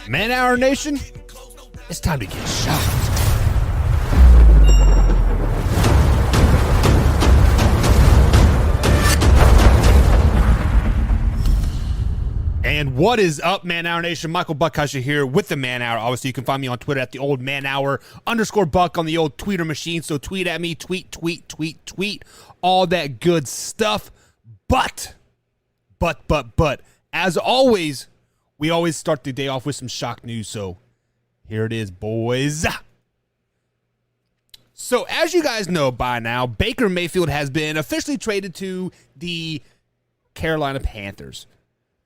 Man Hour Nation, it's time to get shocked. And what is up, Man Hour Nation? Michael Buckheischer here with the Man Hour. Obviously, you can find me on Twitter at the old Man Hour _Buck on the old tweeter machine. So tweet at me, tweet, all that good stuff. But, as always, we always start the day off with some shock news. So here it is, boys. So as you guys know by now, Baker Mayfield has been officially traded to the Carolina Panthers.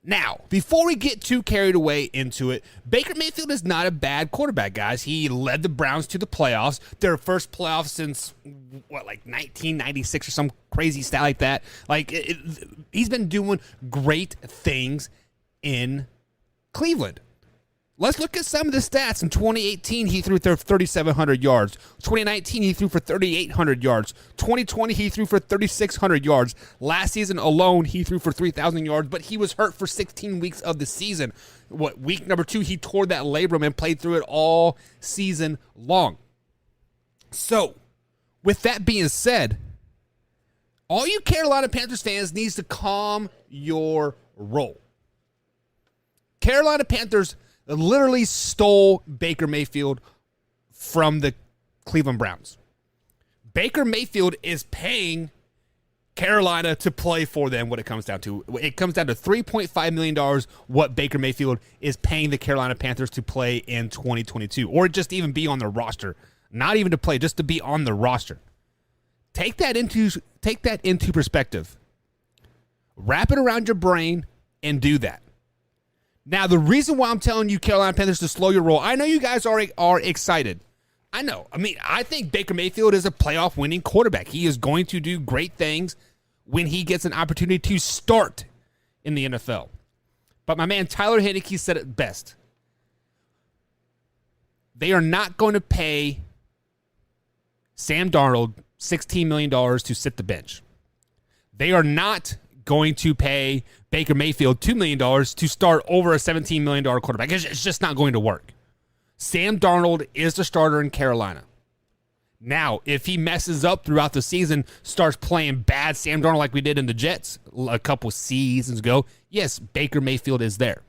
Now, before we get too carried away into it, Baker Mayfield is not a bad quarterback, guys. He led the Browns to the playoffs, their first playoffs since, 1996 or some crazy stat like that. He's been doing great things in Cleveland. Let's look at some of the stats. In 2018, he threw for 3,700 yards. 2019, he threw for 3,800 yards. 2020, he threw for 3,600 yards. Last season alone, he threw for 3,000 yards, but he was hurt for 16 weeks of the season. Week number 2, he tore that labrum and played through it all season long. So, with that being said, all you Carolina Panthers fans needs to calm your roll. Carolina Panthers literally stole Baker Mayfield from the Cleveland Browns. Baker Mayfield is paying Carolina to play for them. What it comes down to, $3.5 million what Baker Mayfield is paying the Carolina Panthers to play in 2022, or just even be on the roster. Not even to play, just to be on the roster. Take that into perspective. Wrap it around your brain and do that. Now, the reason why I'm telling you Carolina Panthers to slow your roll, I know you guys are excited. I know. I think Baker Mayfield is a playoff winning quarterback. He is going to do great things when he gets an opportunity to start in the NFL. But my man Tyler Heineke said it best. They are not going to pay Sam Darnold $16 million to sit the bench. They are not going to pay Baker Mayfield $2 million to start over a $17 million quarterback. It's just not going to work. Sam Darnold is the starter in Carolina. Now, if he messes up throughout the season, starts playing bad Sam Darnold like we did in the Jets a couple seasons ago, yes, Baker Mayfield is there.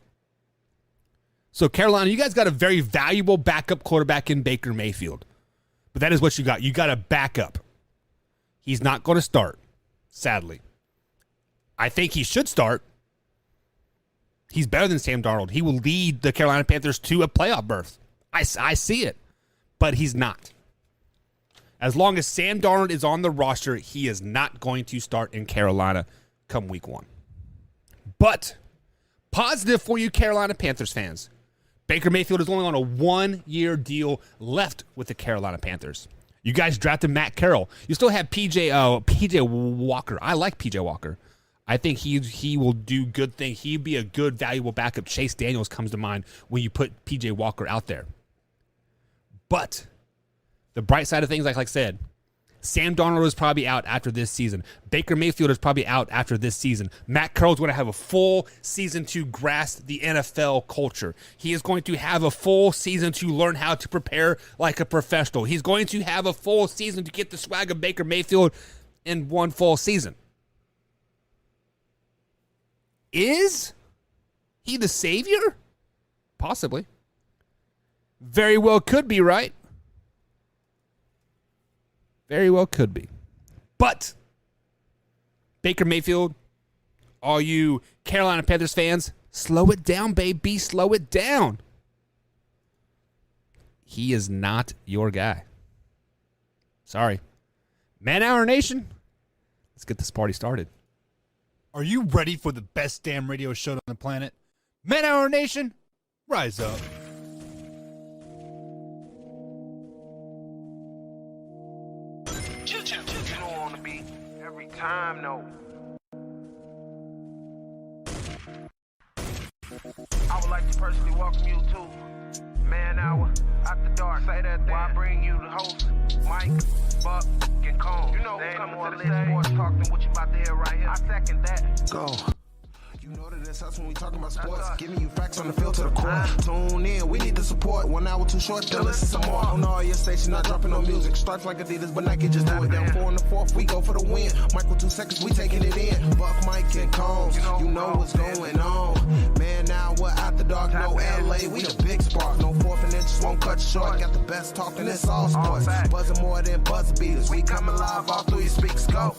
So Carolina, you guys got a very valuable backup quarterback in Baker Mayfield. But that is what you got. You got a backup. He's not going to start, sadly. I think he should start. He's better than Sam Darnold. He will lead the Carolina Panthers to a playoff berth. I see it, but he's not. As long as Sam Darnold is on the roster, he is not going to start in Carolina come week 1. But positive for you Carolina Panthers fans. Baker Mayfield is only on a 1-year deal left with the Carolina Panthers. You guys drafted Matt Carroll. You still have PJ Walker. I like PJ Walker. I think he will do good things. He'd be a good, valuable backup. Chase Daniels comes to mind when you put PJ Walker out there. But the bright side of things, like I said, Sam Darnold is probably out after this season. Baker Mayfield is probably out after this season. Matt Carroll's going to have a full season to grasp the NFL culture. He is going to have a full season to learn how to prepare like a professional. He's going to have a full season to get the swag of Baker Mayfield in one full season. Is he the savior? Possibly. Very well could be, right? Very well could be. But Baker Mayfield, all you Carolina Panthers fans, slow it down, baby. Slow it down. He is not your guy. Sorry. Man Hour Nation, let's get this party started. Are you ready for the best damn radio show on the planet? Man Hour Nation, rise up. You don't want to be every time, no. I would like to personally welcome you to Man Hour After Dark. Say that thing. Why I bring you the host, Mike, Buck, and Cone. You know who's coming to the stage. More talk than what you about to hear right here. I second that. Go. You know that it's us when we talking about sports. Giving you facts on the field to the court. Tune in, we need the support. 1 hour too short, then listen some more. On all your stations, not dropping no music. Stripes like Adidas, but Nike just do it. Down 4 in the 4th, we go for the win. Michael 2 seconds, we taking it in. Buck, Mike, and Combs, you know what's going on. Man, now we're out the dark, no LA, we the big spark. No 4th and inches won't cut you short. Got the best talking, it's all sports. Buzzing more than buzzer beaters. We coming live all through your speakers, go.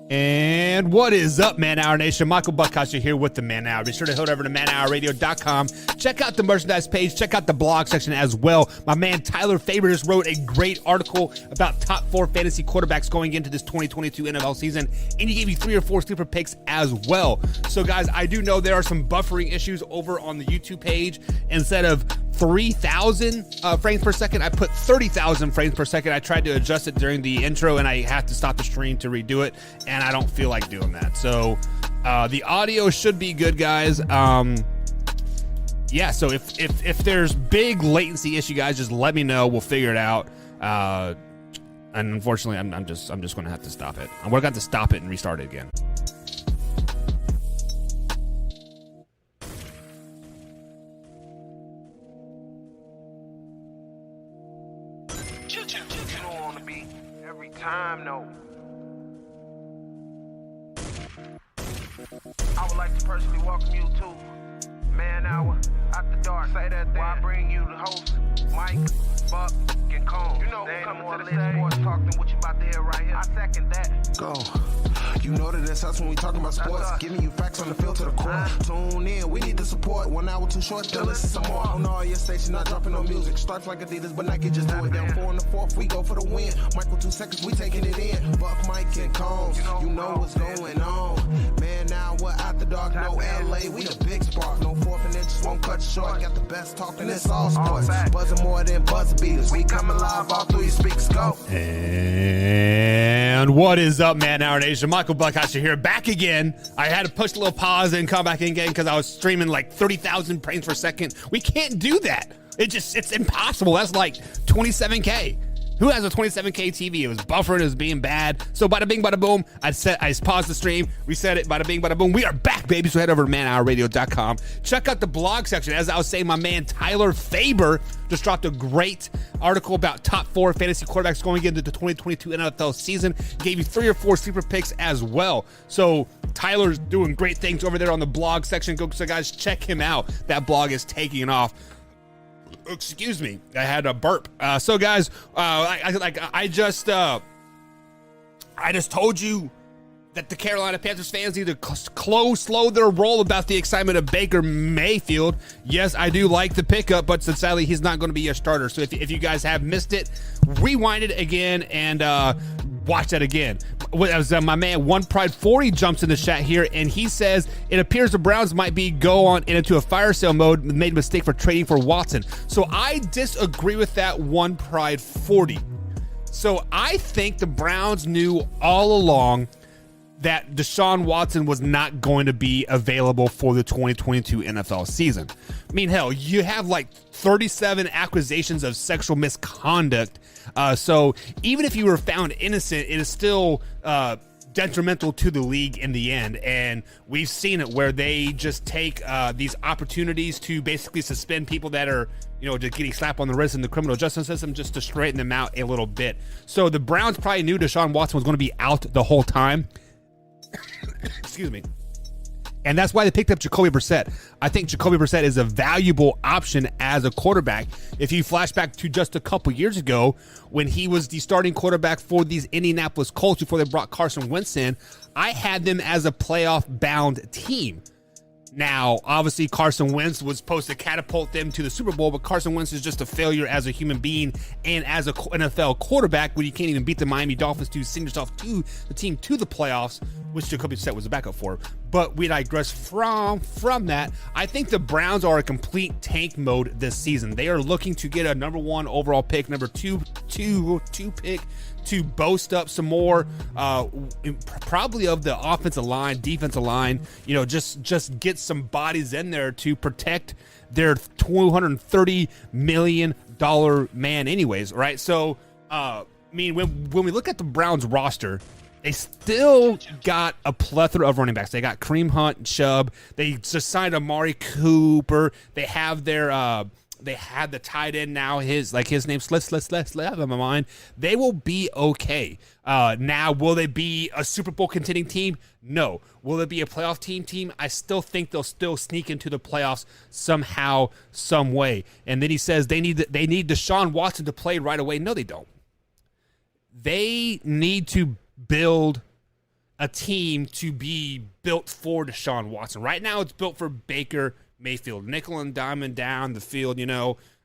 And what is up, Man Hour Nation? Michael Buckhouse here with the Man Hour. Be sure to head over to manhourradio.com. Check out the merchandise page. Check out the blog section as well. My man Tyler Faber just wrote a great article about top 4 fantasy quarterbacks going into this 2022 NFL season, and he gave you 3 or 4 sleeper picks as well. So, guys, I do know there are some buffering issues over on the YouTube page. Instead of 3,000 frames per second, I put 30,000 frames per second. I tried to adjust it during the intro, and I had to stop the stream to redo it, and I don't feel like doing that. So the audio should be good, guys. Yeah, so if there's big latency issue, guys, just let me know. We'll figure it out. And unfortunately, I'm just going to have to stop it. I'm going to have to stop it and restart it again. You don't wanna be every time, no. I would like to personally welcome you to Man Hour After Dark. Say that then. I bring you the host, Mike, Buck, and Cone. You know who coming to the stage. Sports talk than what you about to hear right here. I second that. Go. You know that it's us when we talking about sports. Giving you facts on the field to the court. Tune in, we need the support. 1 hour too short, then listen some more. On all your stations, not dropping no music. Stripes like Adidas, but Nike just do it. Down 4 in the 4th, we go for the win. Michael 2 seconds, we taking it in. Buck, Mike, and Combs, you know what's going on. Man, now we're out the dark, no LA, we the big spark. No 4th and inches won't cut you short. Got the best talking, it's all sports. Buzzing more than buzzer beaters. We coming live all through your speakers, go. And what is up, Man Hour Nation? Michael Buckhouse here, back again. I had to push a little pause and come back in again because I was streaming like 30,000 frames per second. We can't do that. It's impossible. That's like 27K. Who has a 27K TV? It was buffering, it was being bad. So bada bing, bada boom. I paused the stream, reset it, bada bing, bada boom. We are back, baby. So head over to manhourradio.com. Check out the blog section. As I was saying, my man Tyler Faber just dropped a great article about top 4 fantasy quarterbacks going into the 2022 NFL season. Gave you 3 or 4 sleeper picks as well. So Tyler's doing great things over there on the blog section. Go, so guys, check him out. That blog is taking off. Excuse me, I had a burp. So guys, I just told you that the Carolina Panthers fans need to slow their roll about the excitement of Baker Mayfield. Yes, I do like the pickup, but sadly he's not going to be a starter. So if you guys have missed it, rewind it again and watch that again. My man One Pride 40 jumps in the chat here, and he says it appears the Browns might be go on into a fire sale mode, made a mistake for trading for Watson. So I disagree with that, One Pride 40. So I think the Browns knew all along that Deshaun Watson was not going to be available for the 2022 NFL season. I mean, hell, you have like 37 accusations of sexual misconduct. So even if you were found innocent, it is still detrimental to the league in the end. And we've seen it where they just take these opportunities to basically suspend people that are, just getting slapped on the wrist in the criminal justice system just to straighten them out a little bit. So the Browns probably knew Deshaun Watson was going to be out the whole time. Excuse me. And that's why they picked up Jacoby Brissett. I think Jacoby Brissett is a valuable option as a quarterback. If you flash back to just a couple years ago when he was the starting quarterback for these Indianapolis Colts before they brought Carson Wentz in, I had them as a playoff-bound team. Now, obviously, Carson Wentz was supposed to catapult them to the Super Bowl, but Carson Wentz is just a failure as a human being and as an NFL quarterback when you can't even beat the Miami Dolphins to send yourself to the team to the playoffs, which Jacoby Brissett was a backup for. But we digress from that. I think the Browns are a complete tank mode this season. They are looking to get a number 1 overall pick, number 2 pick, to boast up some more, probably of the offensive line, defensive line, just get some bodies in there to protect their $230 million man anyways, right? So, when we look at the Browns roster, They still got a plethora of running backs. They got Kareem Hunt, Chubb. They just signed Amari Cooper. They have their they had the tight end now. His name slips out of my mind. They will be okay. Now, will they be a Super Bowl contending team? No. Will it be a playoff team? I still think they'll still sneak into the playoffs somehow, some way. And then he says they need Deshaun Watson to play right away. No, they don't. They need to build a team to be built for Deshaun Watson. Right now, it's built for Baker Mayfield, nickel and diamond down the field.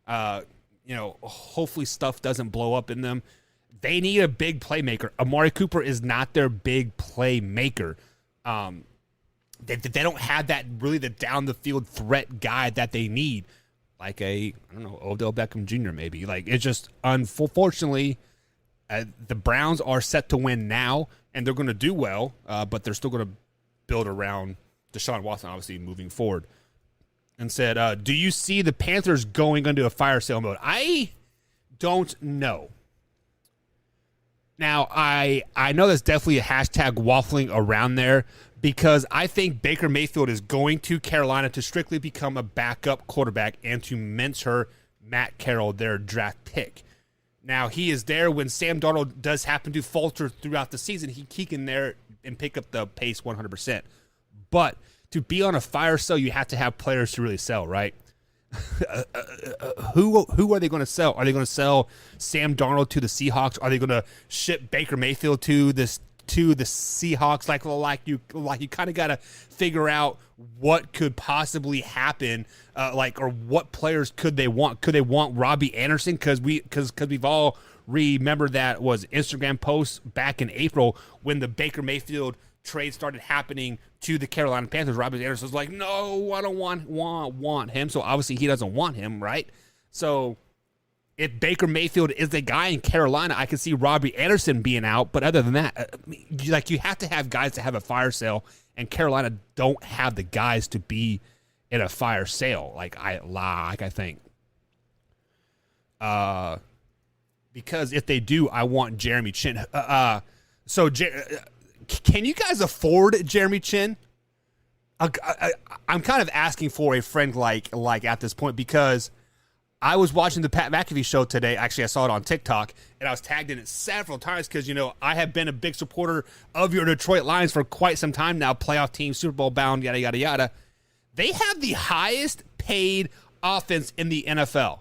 Hopefully stuff doesn't blow up in them. They need a big playmaker. Amari Cooper is not their big playmaker. They don't have that really the down the field threat guy that they need, like Odell Beckham Jr. maybe. Like, it's just unfortunately. The Browns are set to win now, and they're going to do well, but they're still going to build around Deshaun Watson, obviously, moving forward. And said, do you see the Panthers going into a fire sale mode? I don't know. Now, I know there's definitely a hashtag waffling around there because I think Baker Mayfield is going to Carolina to strictly become a backup quarterback and to mentor Matt Carroll, their draft pick. Now, he is there when Sam Darnold does happen to falter throughout the season. He can there and pick up the pace 100%. But to be on a fire sale, you have to have players to really sell, right? Who are they going to sell? Are they going to sell Sam Darnold to the Seahawks? Are they going to ship Baker Mayfield to the Seahawks? Like you kind of got to figure out what could possibly happen, or what players could they want? Could they want Robbie Anderson? Because we've all remembered that was Instagram posts back in April when the Baker Mayfield trade started happening to the Carolina Panthers. Robbie Anderson was like, no, I don't want him. So obviously he doesn't want him, right? So if Baker Mayfield is the guy in Carolina, I can see Robbie Anderson being out. But other than that, you have to have guys to have a fire sale, and Carolina don't have the guys to be in a fire sale. I think. Because if they do, I want Jeremy Chin. Can you guys afford Jeremy Chin? I'm kind of asking for a friend like at this point, because I was watching the Pat McAfee show today. Actually, I saw it on TikTok, and I was tagged in it several times because, I have been a big supporter of your Detroit Lions for quite some time now. Playoff team, Super Bowl bound, yada, yada, yada. They have the highest paid offense in the NFL.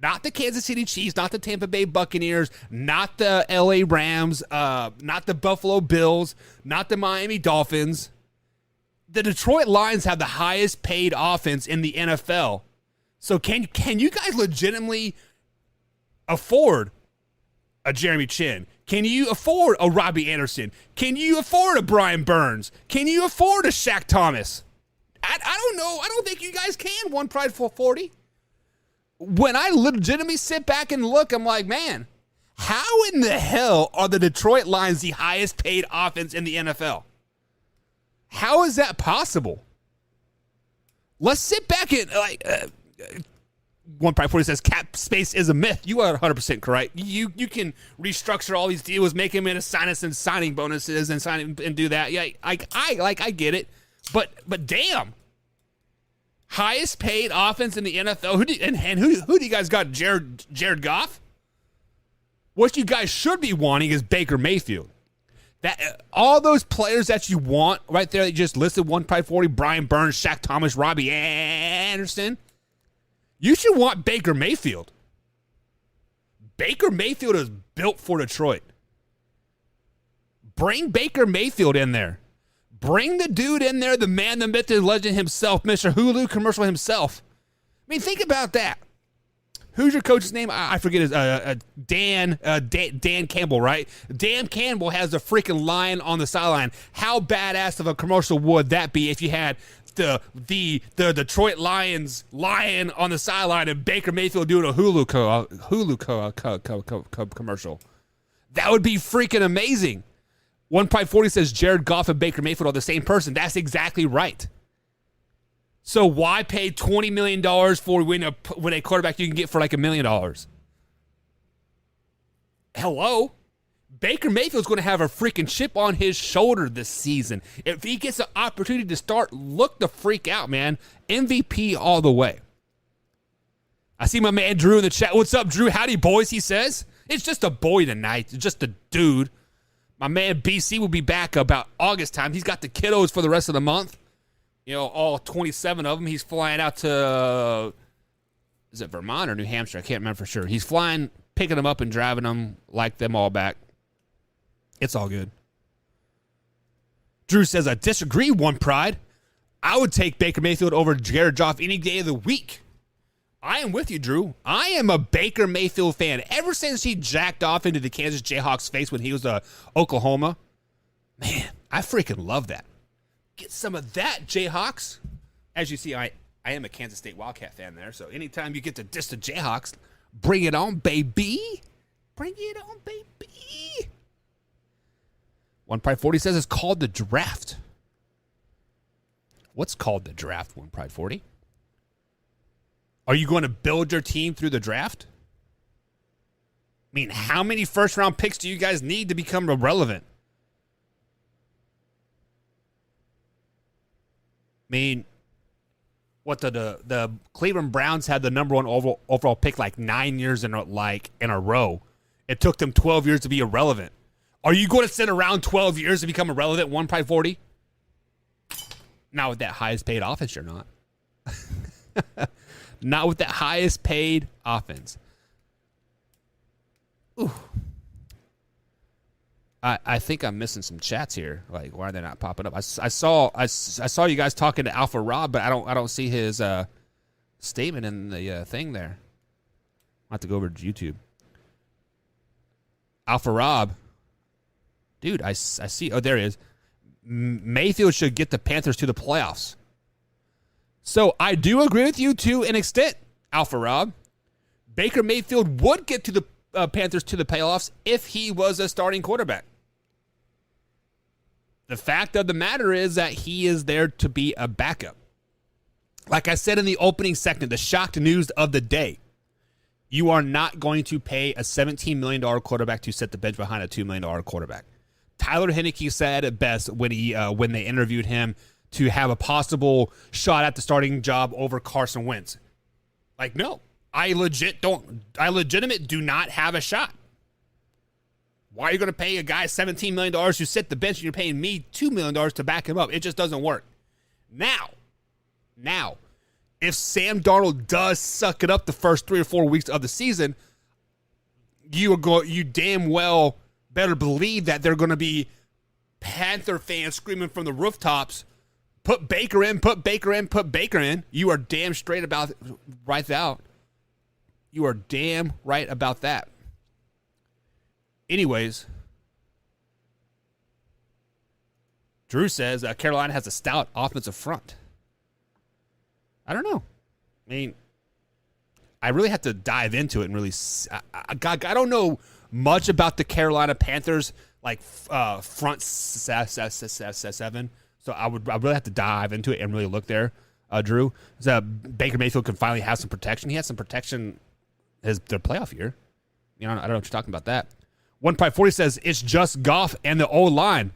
Not the Kansas City Chiefs, not the Tampa Bay Buccaneers, not the LA Rams, not the Buffalo Bills, not the Miami Dolphins. The Detroit Lions have the highest paid offense in the NFL. So can you guys legitimately afford a Jeremy Chin? Can you afford a Robbie Anderson? Can you afford a Brian Burns? Can you afford a Shaq Thomas? I don't know. I don't think you guys can. One Pride 440. When I legitimately sit back and look, I'm like, man, how in the hell are the Detroit Lions the highest paid offense in the NFL? How is that possible? Let's sit back and One Pride 40 says cap space is a myth. You are 100% correct. You can restructure all these deals, make them into signing bonuses and do that. Yeah, I get it. But damn. Highest paid offense in the NFL. Who do you guys got? Jared Goff? What you guys should be wanting is Baker Mayfield. That all those players that you want right there that you just listed, One Pride 40, Brian Burns, Shaq Thomas, Robbie Anderson. You should want Baker Mayfield. Baker Mayfield is built for Detroit. Bring Baker Mayfield in there. Bring the dude in there, the man, the myth, the legend himself, Mr. Hulu commercial himself. I mean, think about that. Who's your coach's name? I forget his Dan Campbell, right? Dan Campbell has a freaking lion on the sideline. How badass of a commercial would that be if you had the Detroit Lions lion on the sideline and Baker Mayfield doing a Hulu commercial? That would be freaking amazing. One Pride 40 says Jared Goff and Baker Mayfield are the same person. That's exactly right. So why pay $20 million for when a quarterback you can get for like $1 million? Hello? Baker Mayfield's going to have a freaking chip on his shoulder this season. If he gets an opportunity to start, look the freak out, man. MVP all the way. I see my man Drew in the chat. What's up, Drew? Howdy, boys, he says. It's just a boy tonight. It's just a dude. My man BC will be back about August time. He's got the kiddos for the rest of the month. You know, all 27 of them. He's flying out to, is it Vermont or New Hampshire? I can't remember for sure. He's flying, picking them up and driving them like them all back. It's all good. Drew says, I disagree, One Pride. I would take Baker Mayfield over Jared Goff any day of the week. I am with you, Drew. I am a Baker Mayfield fan. Ever since he jacked off into the Kansas Jayhawks face when he was Oklahoma, man, I freaking love that. Get some of that, Jayhawks. As you see, I am a Kansas State Wildcat fan there, so anytime you get to diss the Jayhawks, bring it on, baby. Bring it on, baby. One Pride 40 says it's called the draft. What's called the draft, One Pride 40? Are you going to build your team through the draft? I mean, how many first-round picks do you guys need to become irrelevant? I mean, what the Cleveland Browns had the number one overall pick like 9 years in a row. It took them 12 years to be irrelevant. Are you going to sit around 12 years to become irrelevant, One Pride 40? Not with that highest paid offense, you're not. Not with that highest paid offense. Ooh. I think I'm missing some chats here. Like, why are they not popping up? I saw you guys talking to Alpha Rob, but I don't see his statement in the thing there. I'll have to go over to YouTube. Alpha Rob. Dude, I see. Oh, there he is. Mayfield should get the Panthers to the playoffs. So I do agree with you to an extent, Alpha Rob. Baker Mayfield would get to the Panthers to the playoffs if he was a starting quarterback. The fact of the matter is that he is there to be a backup. Like I said in the opening segment, the shocked news of the day. You are not going to pay a $17 million quarterback to sit the bench behind a $2 million quarterback. Tyler Heineke said it best when they interviewed him to have a possible shot at the starting job over Carson Wentz. Like, no, I legitimate do not have a shot. Why are you going to pay a guy $17 million to sit the bench and you're paying me $2 million to back him up? It just doesn't work. Now, if Sam Darnold does suck it up the first 3 or 4 weeks of the season, you damn well better believe that they're going to be Panther fans screaming from the rooftops, put Baker in, put Baker in, put Baker in. You are damn straight about right out. You are damn right about that. Anyways, Drew says Carolina has a stout offensive front. I don't know. I mean, I really have to dive into it and really. I don't know much about the Carolina Panthers like front seven. So I really have to dive into it and really look there. Drew, so Baker Mayfield can finally have some protection. He had some protection their playoff year. You know, I don't know what you're talking about that. One Pride 40 says it's just Goff and the O-line.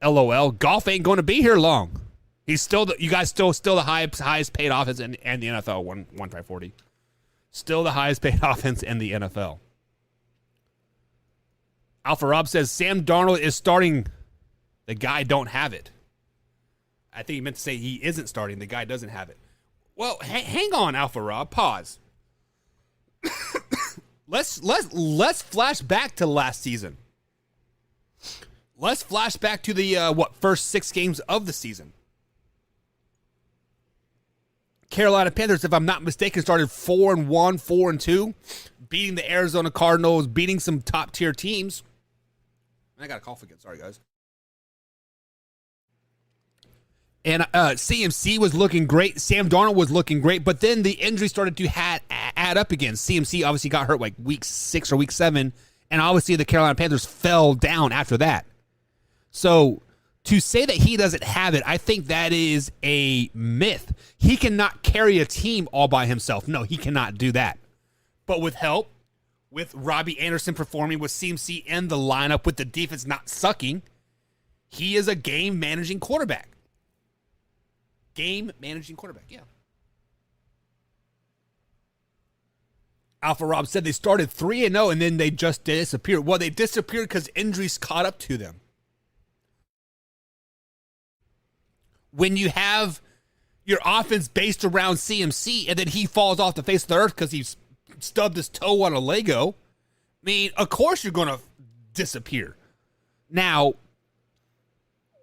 LOL. Goff ain't going to be here long. He's still you guys still the highest paid offense in the NFL. One Pride 40. Still the highest paid offense in the NFL. Alpha Rob says Sam Darnold is starting. The guy don't have it. I think he meant to say he isn't starting. The guy doesn't have it. Well, hang on, Alpha Rob. Pause. Let's flash back to last season. Let's flash back to the first 6 games of the season. Carolina Panthers, if I'm not mistaken, started 4-1, 4-2, beating the Arizona Cardinals, beating some top tier teams. I got a cough again. Sorry, guys. And CMC was looking great. Sam Darnold was looking great. But then the injury started to add up again. CMC obviously got hurt like week 6 or week 7. And obviously the Carolina Panthers fell down after that. So to say that he doesn't have it, I think that is a myth. He cannot carry a team all by himself. No, he cannot do that. But with help, with Robbie Anderson performing, with CMC in the lineup, with the defense not sucking, he is a game-managing quarterback. Game-managing quarterback, yeah. Alpha Rob said they started 3-0 and then they just disappeared. Well, they disappeared because injuries caught up to them. When you have your offense based around CMC and then he falls off the face of the earth because he's stubbed his toe on a Lego, I mean, of course you're going to disappear. Now,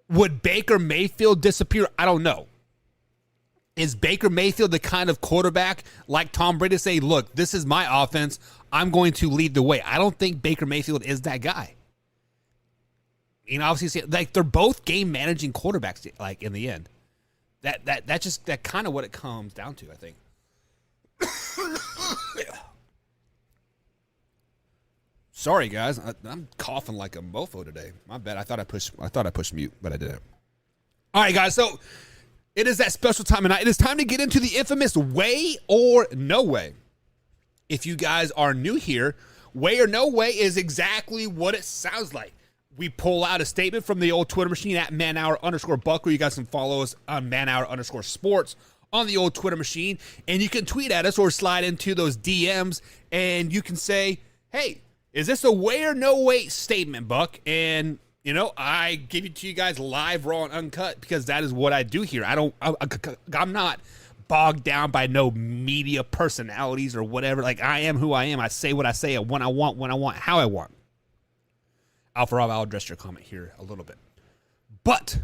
would Baker Mayfield disappear? I don't know. Is Baker Mayfield the kind of quarterback like Tom Brady say, look, this is my offense, I'm going to lead the way? I don't think Baker Mayfield is that guy. You know, obviously, like, they're both game managing quarterbacks, like, in the end. That's just that kind of what it comes down to, I think. Sorry, guys, I'm coughing like a mofo today. My bad. I thought I pushed mute, but I didn't. All right, guys. So it is that special time of night. It is time to get into the infamous way or no way. If you guys are new here, way or no way is exactly what it sounds like. We pull out a statement from the old Twitter machine at manhour_Buck, where you guys can follow us on manhour_sports on the old Twitter machine. And you can tweet at us or slide into those DMs and you can say, hey, is this a way or no way statement, Buck? And, you know, I give it to you guys live, raw, and uncut because that is what I do here. I'm not bogged down by no media personalities or whatever. Like, I am who I am. I say what I say when I want, how I want. Alpha Rob, I'll address your comment here a little bit. But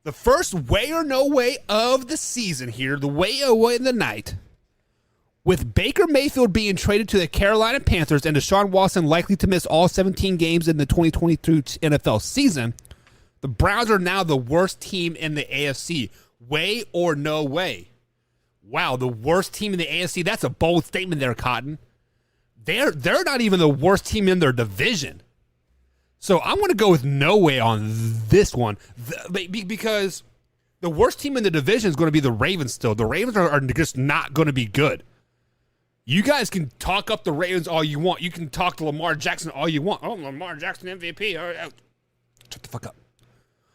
the first way or no way of the season here, the way or way in the night, with Baker Mayfield being traded to the Carolina Panthers and Deshaun Watson likely to miss all 17 games in the 2022 NFL season, the Browns are now the worst team in the AFC. Way or no way? Wow, the worst team in the AFC? That's a bold statement there, Cotton. They're not even the worst team in their division. So I'm going to go with no way on this one because the worst team in the division is going to be the Ravens still. The Ravens are just not going to be good. You guys can talk up the Ravens all you want. You can talk to Lamar Jackson all you want. Oh, Lamar Jackson MVP. All right. Shut the fuck up.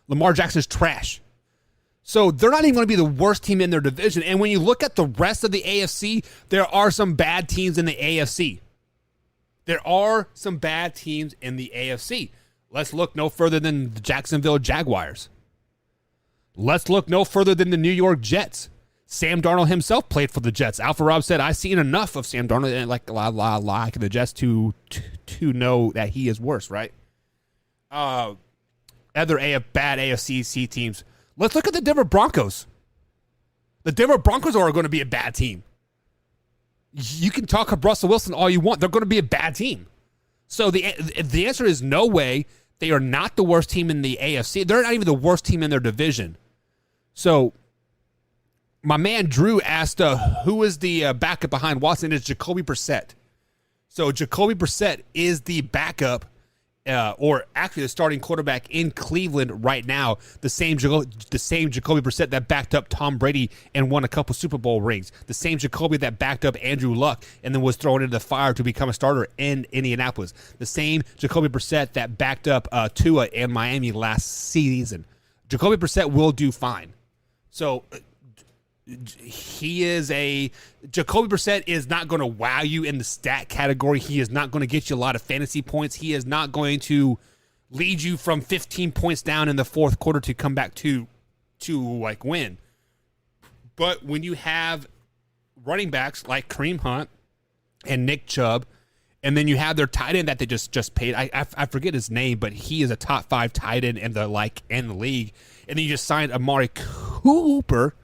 Lamar Jackson is trash. So they're not even going to be the worst team in their division. And when you look at the rest of the AFC, there are some bad teams in the AFC. There are some bad teams in the AFC. Let's look no further than the Jacksonville Jaguars. Let's look no further than the New York Jets. Sam Darnold himself played for the Jets. Alpha Rob said, I've seen enough of Sam Darnold and like the Jets to know that he is worse, right? Other bad AFC teams. Let's look at the Denver Broncos. The Denver Broncos are going to be a bad team. You can talk up Russell Wilson all you want. They're going to be a bad team. So the answer is no way. They are not the worst team in the AFC. They're not even the worst team in their division. So my man Drew asked, who is the backup behind Watson? It's Jacoby Brissett. So Jacoby Brissett is the backup, or actually the starting quarterback in Cleveland right now. The same Jacoby Brissett that backed up Tom Brady and won a couple Super Bowl rings. The same Jacoby that backed up Andrew Luck and then was thrown into the fire to become a starter in Indianapolis. The same Jacoby Brissett that backed up Tua in Miami last season. Jacoby Brissett will do fine. So Jacoby Brissett is not going to wow you in the stat category. He is not going to get you a lot of fantasy points. He is not going to lead you from 15 points down in the fourth quarter to come back to like win. But when you have running backs like Kareem Hunt and Nick Chubb, and then you have their tight end that they just paid. I forget his name, but he is a top 5 tight end in the league. And then you just signed Amari Cooper.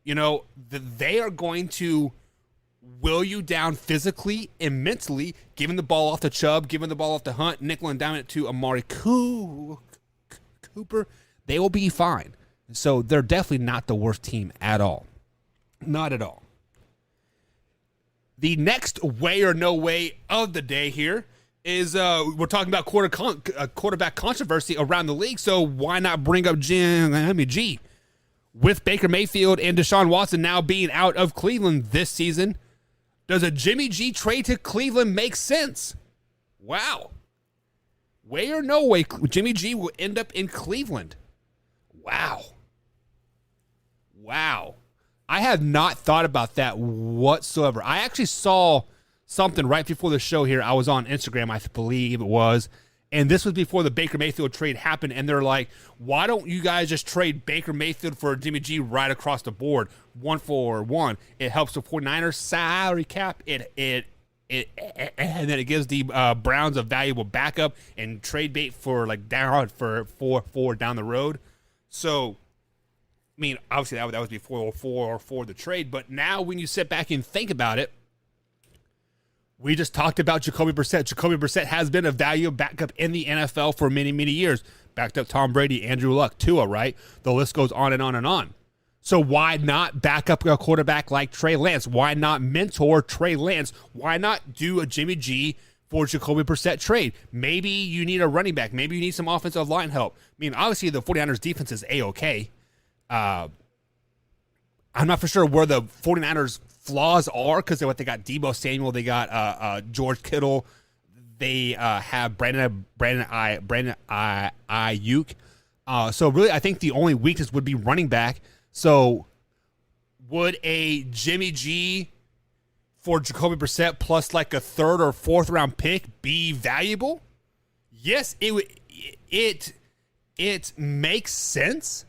You know, they are going to will you down physically and mentally, giving the ball off to Chubb, giving the ball off to Hunt, nickel and diming it to Amari Cooper. They will be fine. So they're definitely not the worst team at all. Not at all. The next way or no way of the day here is we're talking about quarterback controversy around the league. So why not bring up Jimmy G? With Baker Mayfield and Deshaun Watson now being out of Cleveland this season, Does a Jimmy G trade to Cleveland make sense? Wow. Way or no way, Jimmy G will end up in Cleveland. Wow. Wow. I have not thought about that whatsoever. I actually saw something right before the show here. I was on Instagram, I believe it was. And this was before the Baker Mayfield trade happened. And they're like, why don't you guys just trade Baker Mayfield for Jimmy G right across the board? 1-for-1. It helps the 49ers salary cap. And then it gives the Browns a valuable backup and trade bait for like down for down the road. So, I mean, obviously that was before for the trade. But now when you sit back and think about it, we just talked about Jacoby Brissett. Jacoby Brissett has been a valuable backup in the NFL for many, many years. Backed up Tom Brady, Andrew Luck, Tua, right? The list goes on and on and on. So why not back up a quarterback like Trey Lance? Why not mentor Trey Lance? Why not do a Jimmy G for Jacoby Brissett trade? Maybe you need a running back. Maybe you need some offensive line help. I mean, obviously the 49ers defense is A-okay. I'm not for sure where the 49ers flaws are because they got Deebo Samuel, they got George Kittle, they have Brandon Ayuk. So really, I think the only weakness would be running back. So would a Jimmy G for Jacoby Brissett plus like a third or fourth round pick be valuable? Yes, it makes sense.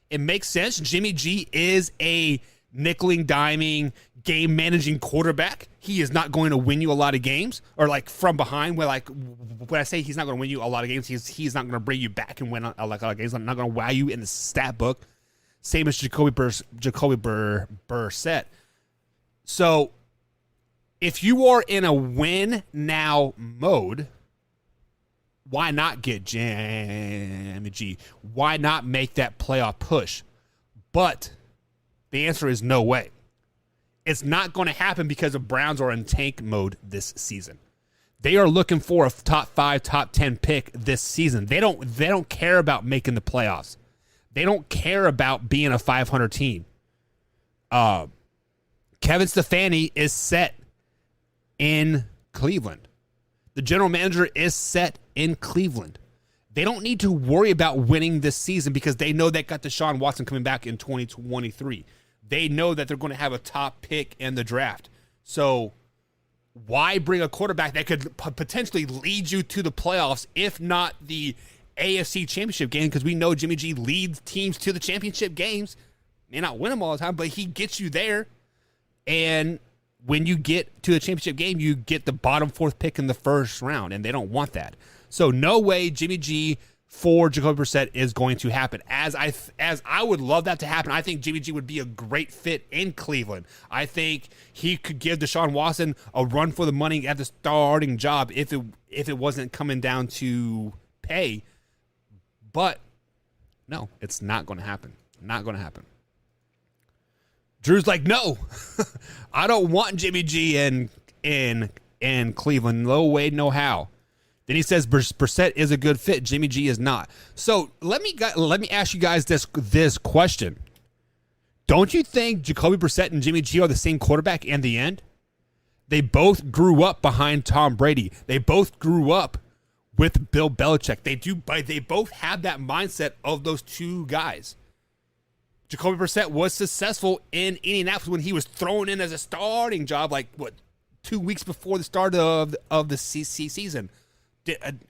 It makes sense. Jimmy G is a nickeling, diming, game managing quarterback. He is not going to win you a lot of games, or like from behind. Where like when I say he's not going to win you a lot of games, he's not going to bring you back and win a lot of games. I'm not going to wow you in the stat book. Same as Jacoby Brissett. So if you are in a win now mode, why not get Jimmy G? Why not make that playoff push? But the answer is no way. It's not going to happen because the Browns are in tank mode this season. They are looking for a top 5, top 10 pick this season. They don't care about making the playoffs. They don't care about being a 500 team. Kevin Stefanski is set in Cleveland. The general manager is set in Cleveland. They don't need to worry about winning this season because they know they got Deshaun Watson coming back in 2023. They know that they're going to have a top pick in the draft. So why bring a quarterback that could potentially lead you to the playoffs, if not the AFC Championship game? Because we know Jimmy G leads teams to the championship games. May not win them all the time, but he gets you there. And when you get to the championship game, you get the bottom 4th pick in the first round, and they don't want that. So no way Jimmy G for Jacoby Brissett is going to happen. As I would love that to happen. I think Jimmy G would be a great fit in Cleveland. I think he could give Deshaun Watson a run for the money at the starting job if it wasn't coming down to pay. But no, it's not going to happen. Not going to happen. Drew's like, no, I don't want Jimmy G in Cleveland. No way, no how. Then he says Brissett is a good fit. Jimmy G is not. So let me ask you guys this question. Don't you think Jacoby Brissett and Jimmy G are the same quarterback in the end? They both grew up behind Tom Brady. They both grew up with Bill Belichick. They both have that mindset of those two guys. Jacoby Brissett was successful in Indianapolis when he was thrown in as a starting job, 2 weeks before the start of the season.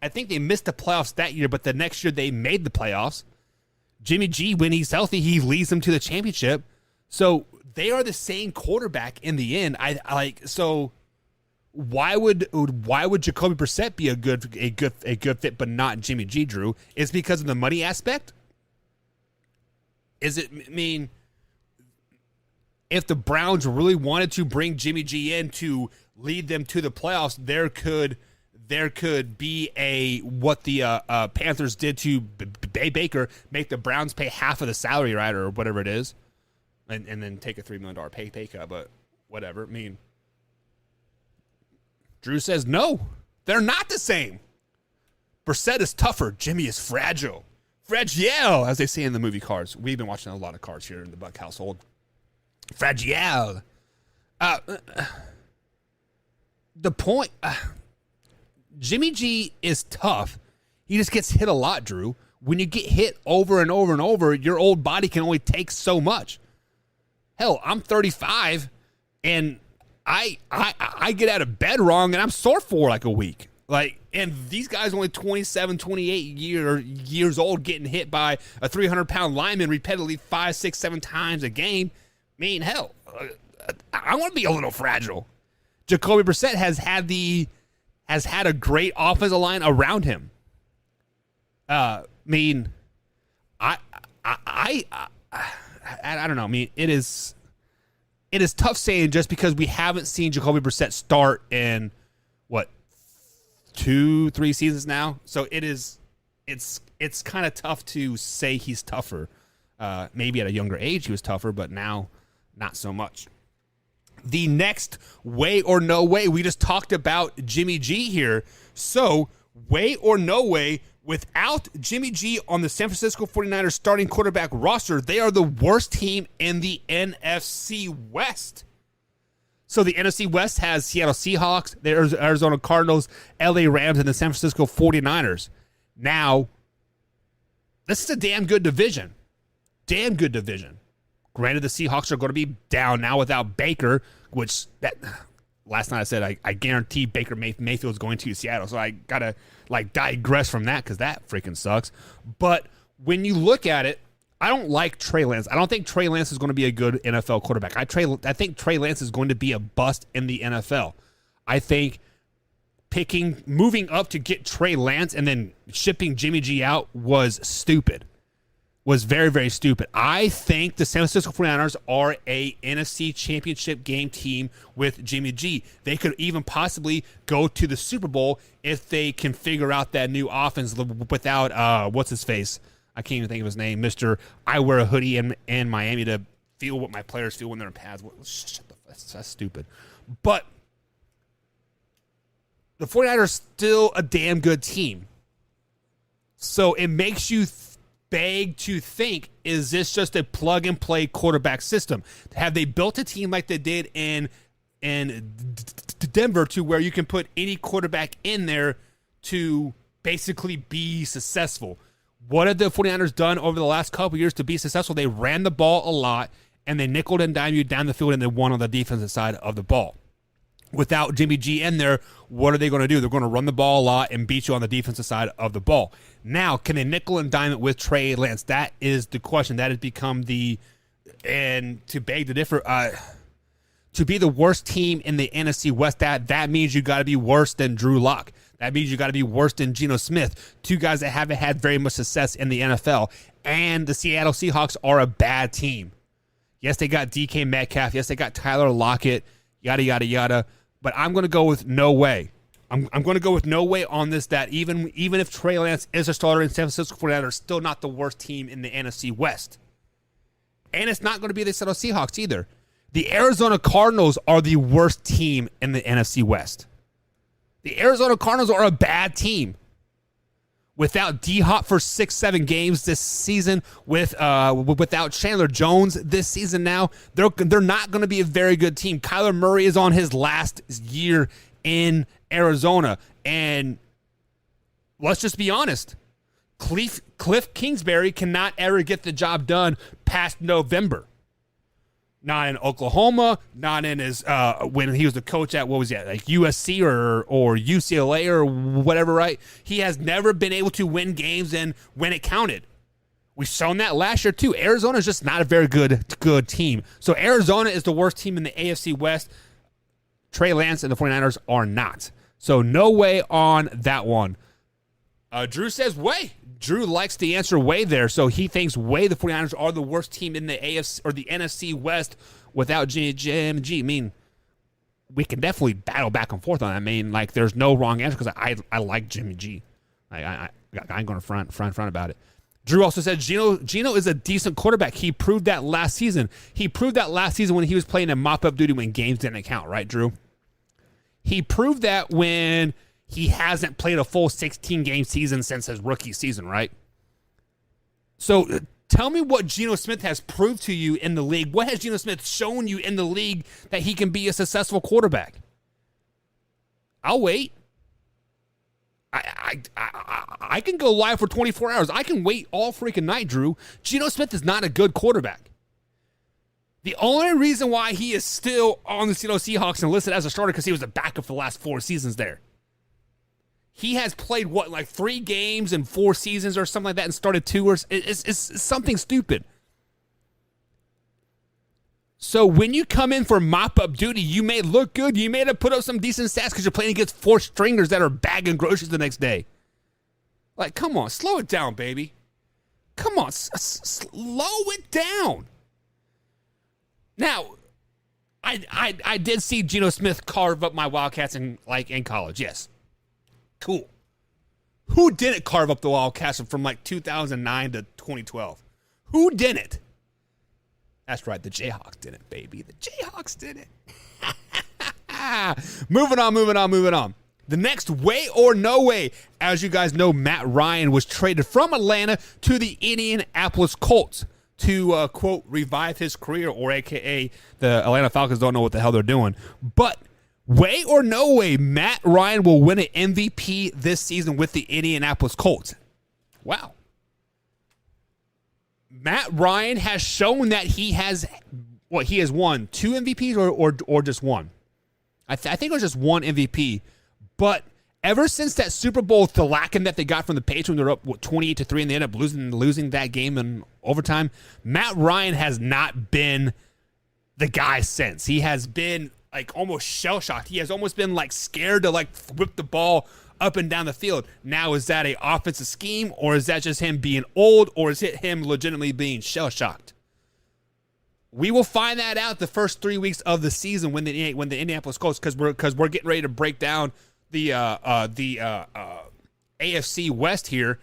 I think they missed the playoffs that year, but the next year they made the playoffs. Jimmy G, when he's healthy, he leads them to the championship. So they are the same quarterback in the end. So why would Jacoby Brissett be a good fit, but not Jimmy G? Drew, is because of the money aspect? Is it? I mean, if the Browns really wanted to bring Jimmy G in to lead them to the playoffs, there could be what the Panthers did to Baker, make the Browns pay half of the salary, right, or whatever it is, and then take a $3 million pay cut. But whatever. I mean, Drew says no, they're not the same. Brissett is tougher. Jimmy is fragile. Fragile, as they say in the movie Cars. We've been watching a lot of Cars here in the Buck household. Fragile. the point, Jimmy G is tough. He just gets hit a lot, Drew. When you get hit over and over and over, your old body can only take so much. Hell, I'm 35, and I get out of bed wrong, and I'm sore for like a week. Like, and these guys only 27, 28 years old getting hit by a 300-pound lineman repeatedly 5, 6, 7 times a game. I mean, hell, I want to be a little fragile. Jacoby Brissett has had a great offensive line around him. I don't know. I mean, it is tough saying just because we haven't seen Jacoby Brissett start in what 2-3 seasons now. So it's kind of tough to say he's tougher. Maybe at a younger age he was tougher, but now not so much. The next way or no way, we just talked about Jimmy G here. So way or no way, without Jimmy G on the San Francisco 49ers starting quarterback roster, they are the worst team in the NFC West. So the NFC West has Seattle Seahawks, the Arizona Cardinals, LA Rams, and the San Francisco 49ers. Now, this is a damn good division. Damn good division. Granted, the Seahawks are going to be down now without Baker, which last night I said I guarantee Baker Mayfield is going to Seattle. So I got to digress from that because that freaking sucks. But when you look at it, I don't like Trey Lance. I don't think Trey Lance is going to be a good NFL quarterback. I think Trey Lance is going to be a bust in the NFL. I think moving up to get Trey Lance and then shipping Jimmy G out was stupid. Was very, very stupid. I think the San Francisco 49ers are a NFC championship game team with Jimmy G. They could even possibly go to the Super Bowl if they can figure out that new offense without, what's his face? I can't even think of his name. Mr. I wear a hoodie in Miami to feel what my players feel when they're in pads. That's stupid. But the 49ers are still a damn good team. So it makes you beg to think, is this just a plug-and-play quarterback system? Have they built a team like they did in Denver to where you can put any quarterback in there to basically be successful? What have the 49ers done over the last couple of years to be successful? They ran the ball a lot, and they nickeled and dimed you down the field, and they won on the defensive side of the ball. Without Jimmy G in there, what are they going to do? They're going to run the ball a lot and beat you on the defensive side of the ball. Now, can they nickel and dime it with Trey Lance? That is the question. That has become and to beg to differ, to be the worst team in the NFC West, that means you got to be worse than Drew Lock. That means you got to be worse than Geno Smith, two guys that haven't had very much success in the NFL. And the Seattle Seahawks are a bad team. Yes, they got DK Metcalf. Yes, they got Tyler Lockett, yada, yada, yada. But I'm going to go with no way. I'm going to go with no way on this, that even if Trey Lance is a starter in San Francisco 49ers, still not the worst team in the NFC West. And it's not going to be the Seattle Seahawks either. The Arizona Cardinals are the worst team in the NFC West. The Arizona Cardinals are a bad team. Without D-Hop for 6-7 games this season, without Chandler Jones this season now, they're not going to be a very good team. Kyler Murray is on his last year in Arizona. And let's just be honest. Cliff Kingsbury cannot ever get the job done past November. Not in Oklahoma, not in his when he was the coach at, what was that, like USC or UCLA or whatever, right? He has never been able to win games and when it counted. We've shown that last year too. Arizona is just not a very good team. So Arizona is the worst team in the AFC West. Trey Lance and the 49ers are not. So no way on that one. Drew says way. Drew likes the answer way there, so he thinks way the 49ers are the worst team in the AFC or the NFC West without Jimmy G. I mean, we can definitely battle back and forth on that. I mean, like, there's no wrong answer because I like Jimmy G. I ain't going to front about it. Drew also said Geno is a decent quarterback. He proved that last season. He proved that last season when he was playing in mop-up duty when games didn't count, right, Drew? He proved that when he hasn't played a full 16-game season since his rookie season, right? So tell me what Geno Smith has proved to you in the league. What has Geno Smith shown you in the league that he can be a successful quarterback? I'll wait. I can go live for 24 hours. I can wait all freaking night, Drew. Geno Smith is not a good quarterback. The only reason why he is still on the Seattle Seahawks and listed as a starter because he was a backup for the last 4 seasons there. He has played, 3 games in 4 seasons or something like that and started 2 or it's something stupid. So when you come in for mop-up duty, you may look good. You may have put up some decent stats because you're playing against 4 stringers that are bagging groceries the next day. Like, come on, slow it down, baby. Come on, slow it down. Now, I did see Geno Smith carve up my Wildcats in college, yes. Cool. Who didn't carve up the Wildcats from 2009 to 2012? Who didn't? That's right, the Jayhawks did it, baby. The Jayhawks did it. Moving on. The next way or no way, as you guys know, Matt Ryan was traded from Atlanta to the Indianapolis Colts to, quote, revive his career, or AKA the Atlanta Falcons don't know what the hell they're doing. But way or no way, Matt Ryan will win an MVP this season with the Indianapolis Colts. Wow. Matt Ryan has shown that he has won 2 MVPs or just one. I think it was just one MVP. But ever since that Super Bowl thwacking that they got from the Patriots when they're up 28-3 and they end up losing that game in overtime, Matt Ryan has not been the guy since. He has been almost shell-shocked. He has almost been scared to whip the ball up and down the field. Now, is that an offensive scheme, or is that just him being old, or is it him legitimately being shell-shocked? We will find that out the first 3 weeks of the season when the Indianapolis Colts, because we're getting ready to break down the AFC West here,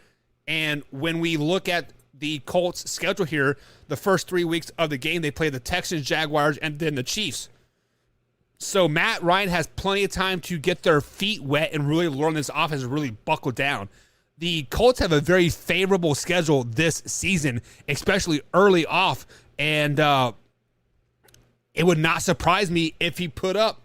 and when we look at the Colts' schedule here, the first 3 weeks of the game they play the Texans, Jaguars, and then the Chiefs. So Matt Ryan has plenty of time to get their feet wet and really learn this offense and really buckle down. The Colts have a very favorable schedule this season, especially early off, and it would not surprise me if he put up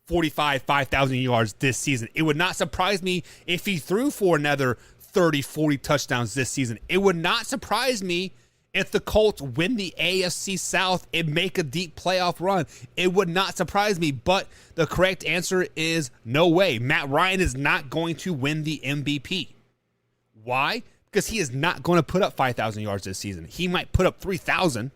5,000 yards this season. It would not surprise me if he threw for another 30, 40 touchdowns this season. It would not surprise me if the Colts win the AFC South and make a deep playoff run. It would not surprise me, but the correct answer is no way. Matt Ryan is not going to win the MVP. Why? Because he is not going to put up 5,000 yards this season. He might put up 3,000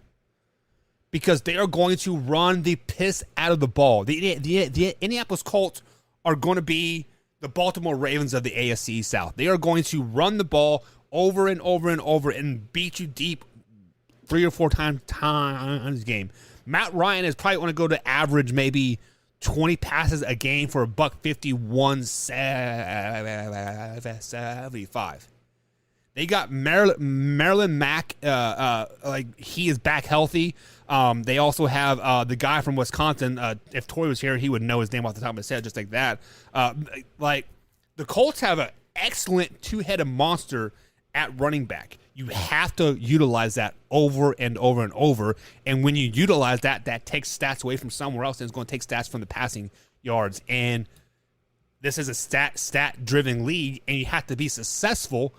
because they are going to run the piss out of the ball. The Indianapolis Colts are going to be the Baltimore Ravens of the AFC South. They are going to run the ball over and over and over and beat you deep 3 or 4 times a game. Matt Ryan is probably going to go to average maybe 20 passes a game for $150, 175. They got Maryland Mack, he is back healthy. They also have the guy from Wisconsin. If Tori was here, he would know his name off the top of his head, just like that. The Colts have an excellent 2-headed monster at running back. You have to utilize that over and over and over. And when you utilize that, that takes stats away from somewhere else, and it's going to take stats from the passing yards. And this is a stat-driven league, and you have to be successful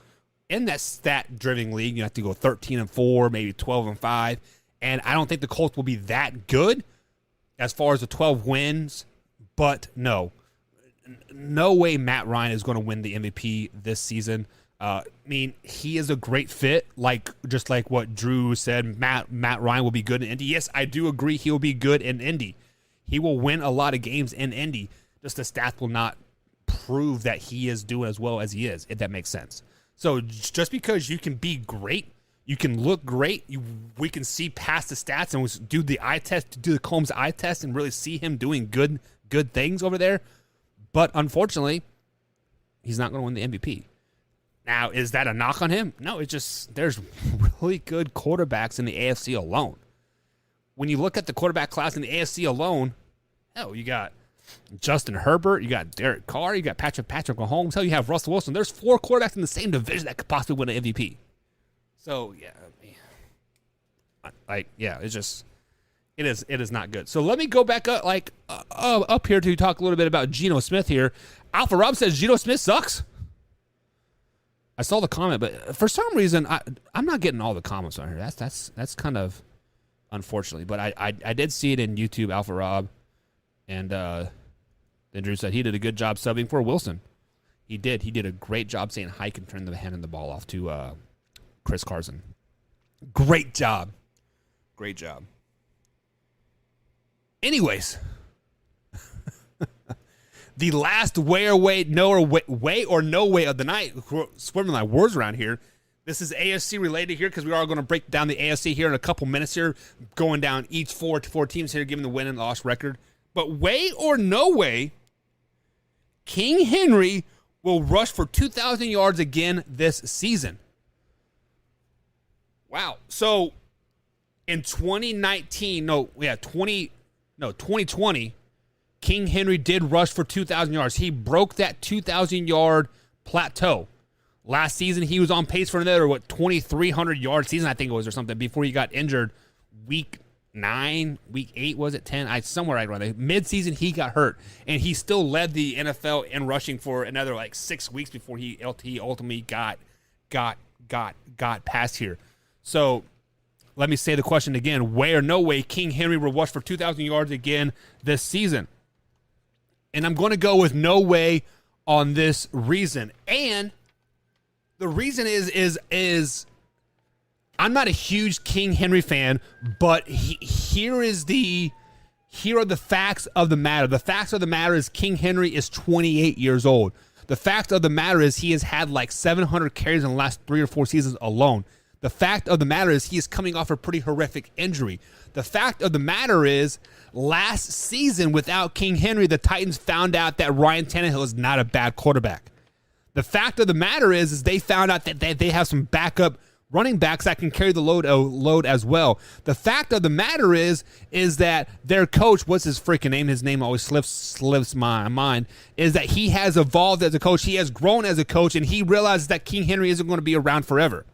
in that stat-driven league. You have to go 13-4, maybe 12-5. And I don't think the Colts will be that good as far as the 12 wins. But no way Matt Ryan is going to win the MVP this season. He is a great fit, just like what Drew said. Matt Ryan will be good in Indy. Yes, I do agree he will be good in Indy. He will win a lot of games in Indy. Just the stats will not prove that he is doing as well as he is, if that makes sense. So just because you can be great, you can look great, we can see past the stats and do the eye test, do the Combs eye test, and really see him doing good things over there. But unfortunately, he's not going to win the MVP. Now, is that a knock on him? No, it's just there's really good quarterbacks in the AFC alone. When you look at the quarterback class in the AFC alone, hell, you got Justin Herbert, you got Derek Carr, you got Patrick Mahomes, hell, you have Russell Wilson. There's 4 quarterbacks in the same division that could possibly win an MVP. So, yeah, it's just It is not good. So let me go back up here to talk a little bit about Geno Smith here. Alpha Rob says Geno Smith sucks. I saw the comment, but for some reason I'm not getting all the comments on here. That's kind of unfortunately, but I did see it in YouTube. Alpha Rob, and then Drew said he did a good job subbing for Wilson. He did a great job saying hike and turn the hand and the ball off to Chris Carson. Great job. Anyways, the last way or no way of the night. Swimming my words around here. This is AFC related here because we are going to break down the AFC here in a couple minutes here, going down each four teams here, giving the win and loss record. But way or no way, King Henry will rush for 2,000 yards again this season. Wow. So in 2020, King Henry did rush for 2,000 yards. He broke that 2,000-yard plateau. Last season, he was on pace for another, 2,300-yard season, I think it was, or something, before he got injured week 9, week 8, was it 10? Somewhere right around there. Mid-season, he got hurt, and he still led the NFL in rushing for another, 6 weeks before he ultimately got past here. So let me say the question again. Way or no way, King Henry will rush for 2,000 yards again this season. And I'm going to go with no way on this reason. And the reason is I'm not a huge King Henry fan, but here are the facts of the matter. The facts of the matter is King Henry is 28 years old. The fact of the matter is he has had 700 carries in the last 3 or 4 seasons alone. The fact of the matter is he is coming off a pretty horrific injury. The fact of the matter is last season without King Henry, the Titans found out that Ryan Tannehill is not a bad quarterback. The fact of the matter is they found out that they have some backup running backs that can carry the load as well. The fact of the matter is that their coach, what's his freaking name? His name always slips my mind, is that he has evolved as a coach. He has grown as a coach, and he realizes that King Henry isn't going to be around forever.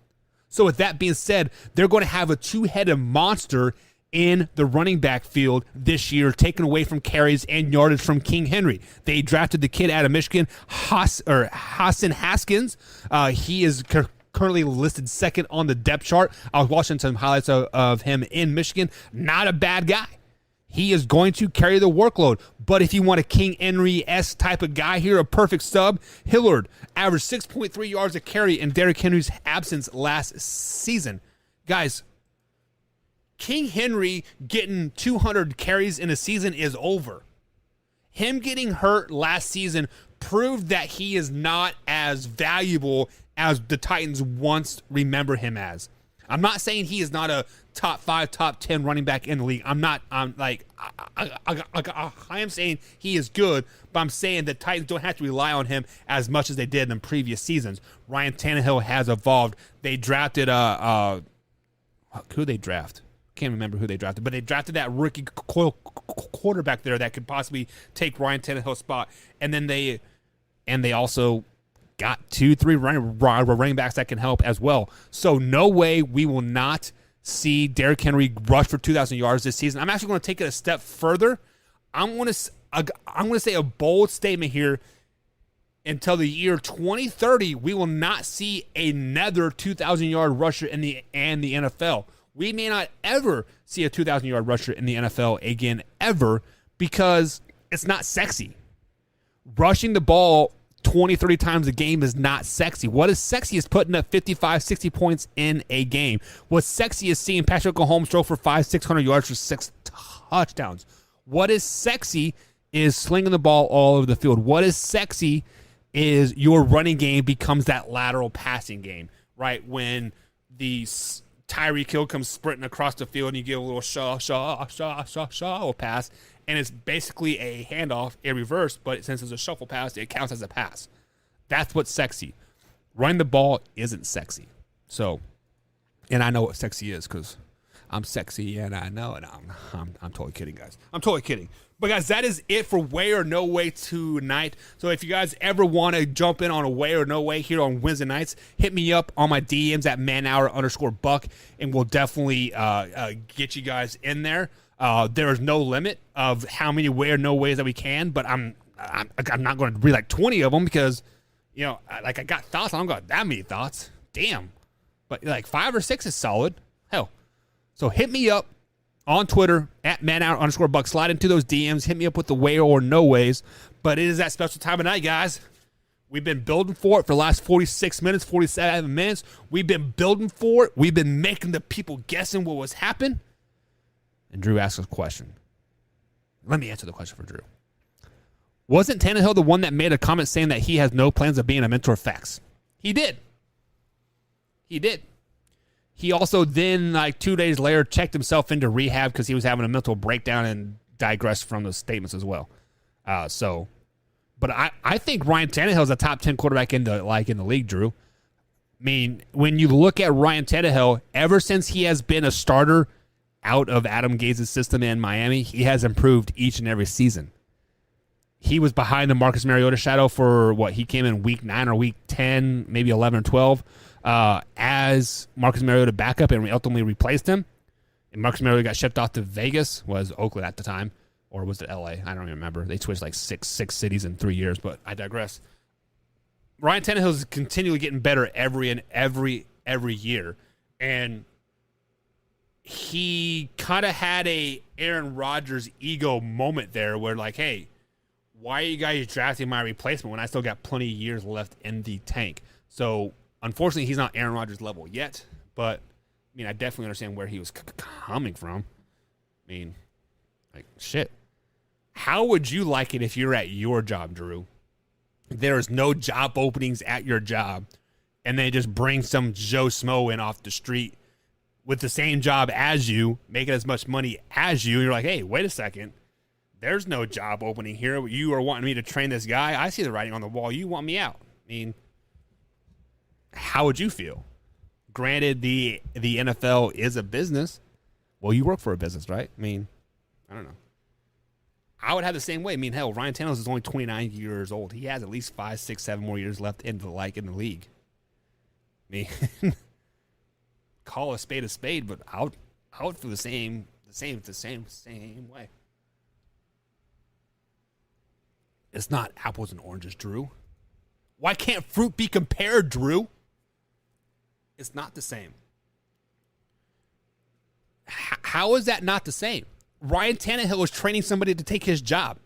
So with that being said, they're going to have a two-headed monster in the running back field this year, taken away from carries and yardage from King Henry. They drafted the kid out of Michigan, Hassan Haskins. He is currently listed second on the depth chart. I was watching some highlights of him in Michigan. Not a bad guy. He is going to carry the workload. But if you want a King Henry-esque type of guy here, a perfect sub, Hillard averaged 6.3 yards a carry in Derrick Henry's absence last season. Guys, King Henry getting 200 carries in a season is over. Him getting hurt last season proved that he is not as valuable as the Titans once remember him as. I'm not saying he is not a top 5, top 10 running back in the league. I am saying he is good, but I'm saying the Titans don't have to rely on him as much as they did in previous seasons. Ryan Tannehill has evolved. They drafted who they draft? Can't remember who they drafted, but they drafted that rookie quarterback there that could possibly take Ryan Tannehill's spot, and then they also got 2-3 running backs that can help as well. So no way we will not see Derrick Henry rush for 2,000 yards this season. I'm actually going to take it a step further. I'm going to say a bold statement here. Until the year 2030, we will not see another 2,000-yard rusher in the NFL. We may not ever see a 2,000-yard rusher in the NFL again, ever, because it's not sexy. Rushing the ball 20, 30 times a game is not sexy. What is sexy is putting up 55, 60 points in a game. What's sexy is seeing Patrick Mahomes throw for 500, 600 yards for 6 touchdowns. What is sexy is slinging the ball all over the field. What is sexy is your running game becomes that lateral passing game, right? When the Tyreek Hill comes sprinting across the field and you give a little shaw pass, and it's basically a handoff, a reverse, but since it's a shuffle pass, it counts as a pass. That's what's sexy. Running the ball isn't sexy. So, and I know what sexy is because I'm sexy and I know it. I'm totally kidding, guys. I'm totally kidding. But guys, that is it for Way or No Way tonight. So if you guys ever want to jump in on a Way or No Way here on Wednesday nights, hit me up on my DMs at manhour_buck, and we'll definitely get you guys in there. There is no limit of how many way or no ways that we can, but I'm not going to read like 20 of them because, I got thoughts. I don't got that many thoughts. Damn. But like 5 or 6 is solid. Hell. So hit me up on Twitter at @manhour_buck. Slide into those DMs. Hit me up with the way or no ways. But it is that special time of night, guys. We've been building for it for the last 46 minutes, 47 minutes. We've been building for it. We've been making the people guessing what was happening. And Drew asked us a question. Let me answer the question for Drew. Wasn't Tannehill the one that made a comment saying that he has no plans of being a mentor of facts? He did. He also then, like 2 days later, checked himself into rehab because he was having a mental breakdown and digressed from those statements as well. But I think Ryan Tannehill is a top 10 quarterback in the league, Drew. I mean, when you look at Ryan Tannehill, ever since he has been a starter out of Adam Gaze's system in Miami, he has improved each and every season. He was behind the Marcus Mariota shadow for he came in week 9 or week 10, maybe 11 or 12, as Marcus Mariota backup, and we ultimately replaced him. And Marcus Mariota got shipped off to Vegas, was Oakland at the time, or was it LA? I don't even remember. They switched like six cities in 3 years, but I digress. Ryan Tannehill is continually getting better every year, and he kind of had a Aaron Rodgers ego moment there where like, hey, why are you guys drafting my replacement when I still got plenty of years left in the tank? So, unfortunately, he's not Aaron Rodgers level yet, but, I mean, I definitely understand where he was coming from. I mean, like, shit. How would you like it if you're at your job, Drew? There is no job openings at your job, and they just bring some Joe Smo in off the street with the same job as you, making as much money as you, and you're like, hey, wait a second. There's no job opening here. You are wanting me to train this guy. I see the writing on the wall. You want me out. I mean, how would you feel? Granted, the NFL is a business. Well, you work for a business, right? I mean, I don't know. I would have the same way. I mean, hell, Ryan Tannehill is only 29 years old. He has at least 5, 6, 7 more years left in the league. I mean, call a spade, but I would feel the same way. It's not apples and oranges, Drew. Why can't fruit be compared, Drew? It's not the same. How is that not the same? Ryan Tannehill is training somebody to take his job.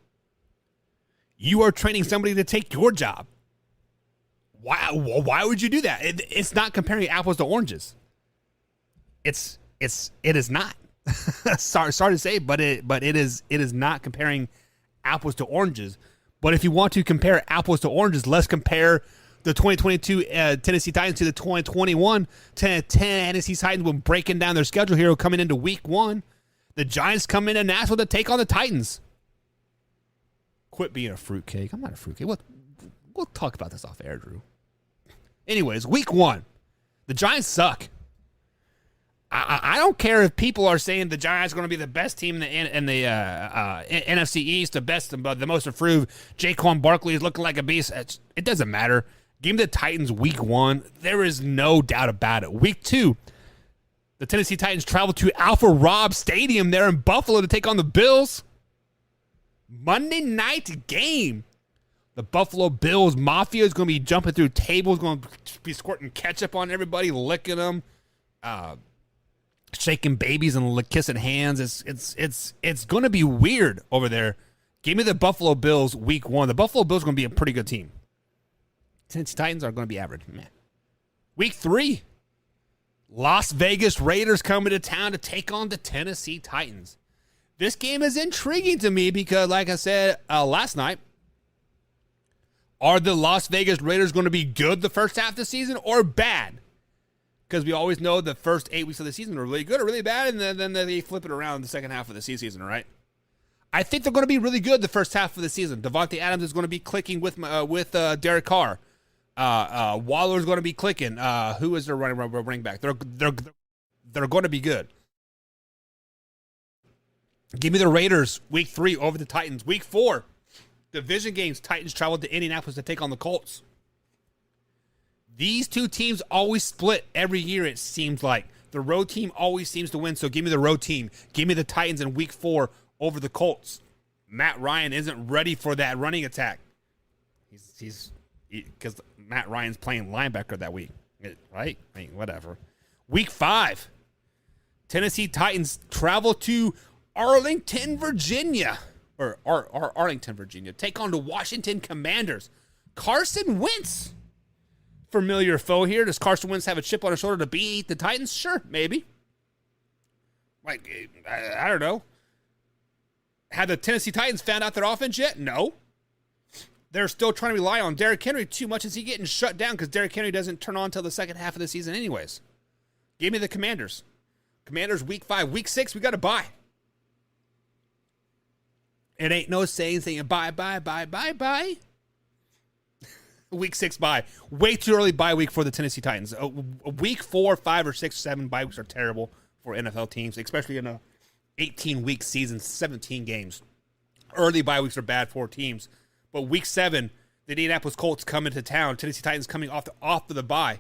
You are training somebody to take your job. Why would you do that? It's not comparing apples to oranges. It is not. sorry to say, but it is not comparing apples to oranges. But if you want to compare apples to oranges, let's compare the 2022 Tennessee Titans to the 2021 Tennessee Titans when breaking down their schedule here coming into week 1. The Giants come into Nashville to take on the Titans. Quit being a fruitcake. I'm not a fruitcake. We'll talk about this off air, Drew. Anyways, week 1. The Giants suck. I don't care if people are saying the Giants are going to be the best team in the NFC East, the most improved. Jaquan Barkley is looking like a beast. It doesn't matter. Give me the Titans week 1. There is no doubt about it. Week 2, the Tennessee Titans travel to Alpha Rob Stadium there in Buffalo to take on the Bills. Monday night game. The Buffalo Bills Mafia is going to be jumping through tables, going to be squirting ketchup on everybody, licking them. Shaking babies and kissing hands. It's going to be weird over there. Give me the Buffalo Bills week 1. The Buffalo Bills are going to be a pretty good team. Tennessee Titans are going to be average. Meh. Week 3. Las Vegas Raiders coming to town to take on the Tennessee Titans. This game is intriguing to me because, like I said last night, are the Las Vegas Raiders going to be good the first half of the season or bad? Because we always know the first 8 weeks of the season are really good or really bad, and then they flip it around the second half of the season, right? I think they're going to be really good the first half of the season. Devontae Adams is going to be clicking with Derek Carr. Waller's going to be clicking. Who is their running back? They're going to be good. Give me the Raiders week 3 over the Titans. Week 4, division games. Titans traveled to Indianapolis to take on the Colts. These two teams always split every year, it seems like. The road team always seems to win, so give me the road team. Give me the Titans in week 4 over the Colts. Matt Ryan isn't ready for that running attack. Because Matt Ryan's playing linebacker that week, right? I mean, whatever. Week 5, Tennessee Titans travel to Arlington, Virginia. Or Arlington, Virginia. Take on the Washington Commanders. Carson Wentz. Familiar foe here. Does Carson Wentz have a chip on his shoulder to beat the Titans? Sure, maybe. Like, I don't know. Have the Tennessee Titans found out their offense yet? No. They're still trying to rely on Derrick Henry too much. Is he getting shut down because Derrick Henry doesn't turn on until the second half of the season anyways? Give me the Commanders. Commanders week 5. Week 6, we got to buy. It ain't no saying bye. Week 6 bye. Way too early bye week for the Tennessee Titans. Week 4, 5, or 6, 7 bye weeks are terrible for NFL teams, especially in a 18-week season, 17 games. Early bye weeks are bad for teams. But week 7, the Indianapolis Colts come into town. Tennessee Titans coming off of the bye.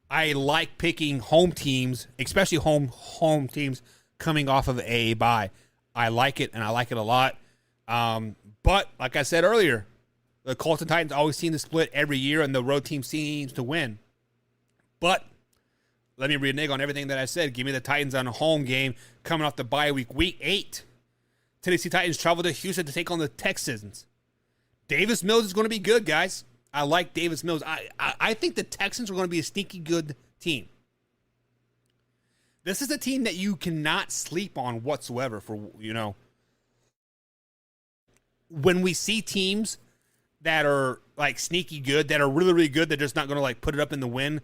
I like picking home teams, especially home teams coming off of a bye. I like it, and I like it a lot. But like I said earlier, the Colts and Titans always seem to split every year, and the road team seems to win. But let me renege on everything that I said. Give me the Titans on a home game coming off the bye week. Week 8, Tennessee Titans travel to Houston to take on the Texans. Davis Mills is going to be good, guys. I like Davis Mills. I think the Texans are going to be a sneaky good team. This is a team that you cannot sleep on whatsoever for, when we see teams that are like sneaky good, that are really, really good, they're just not going to like put it up in the win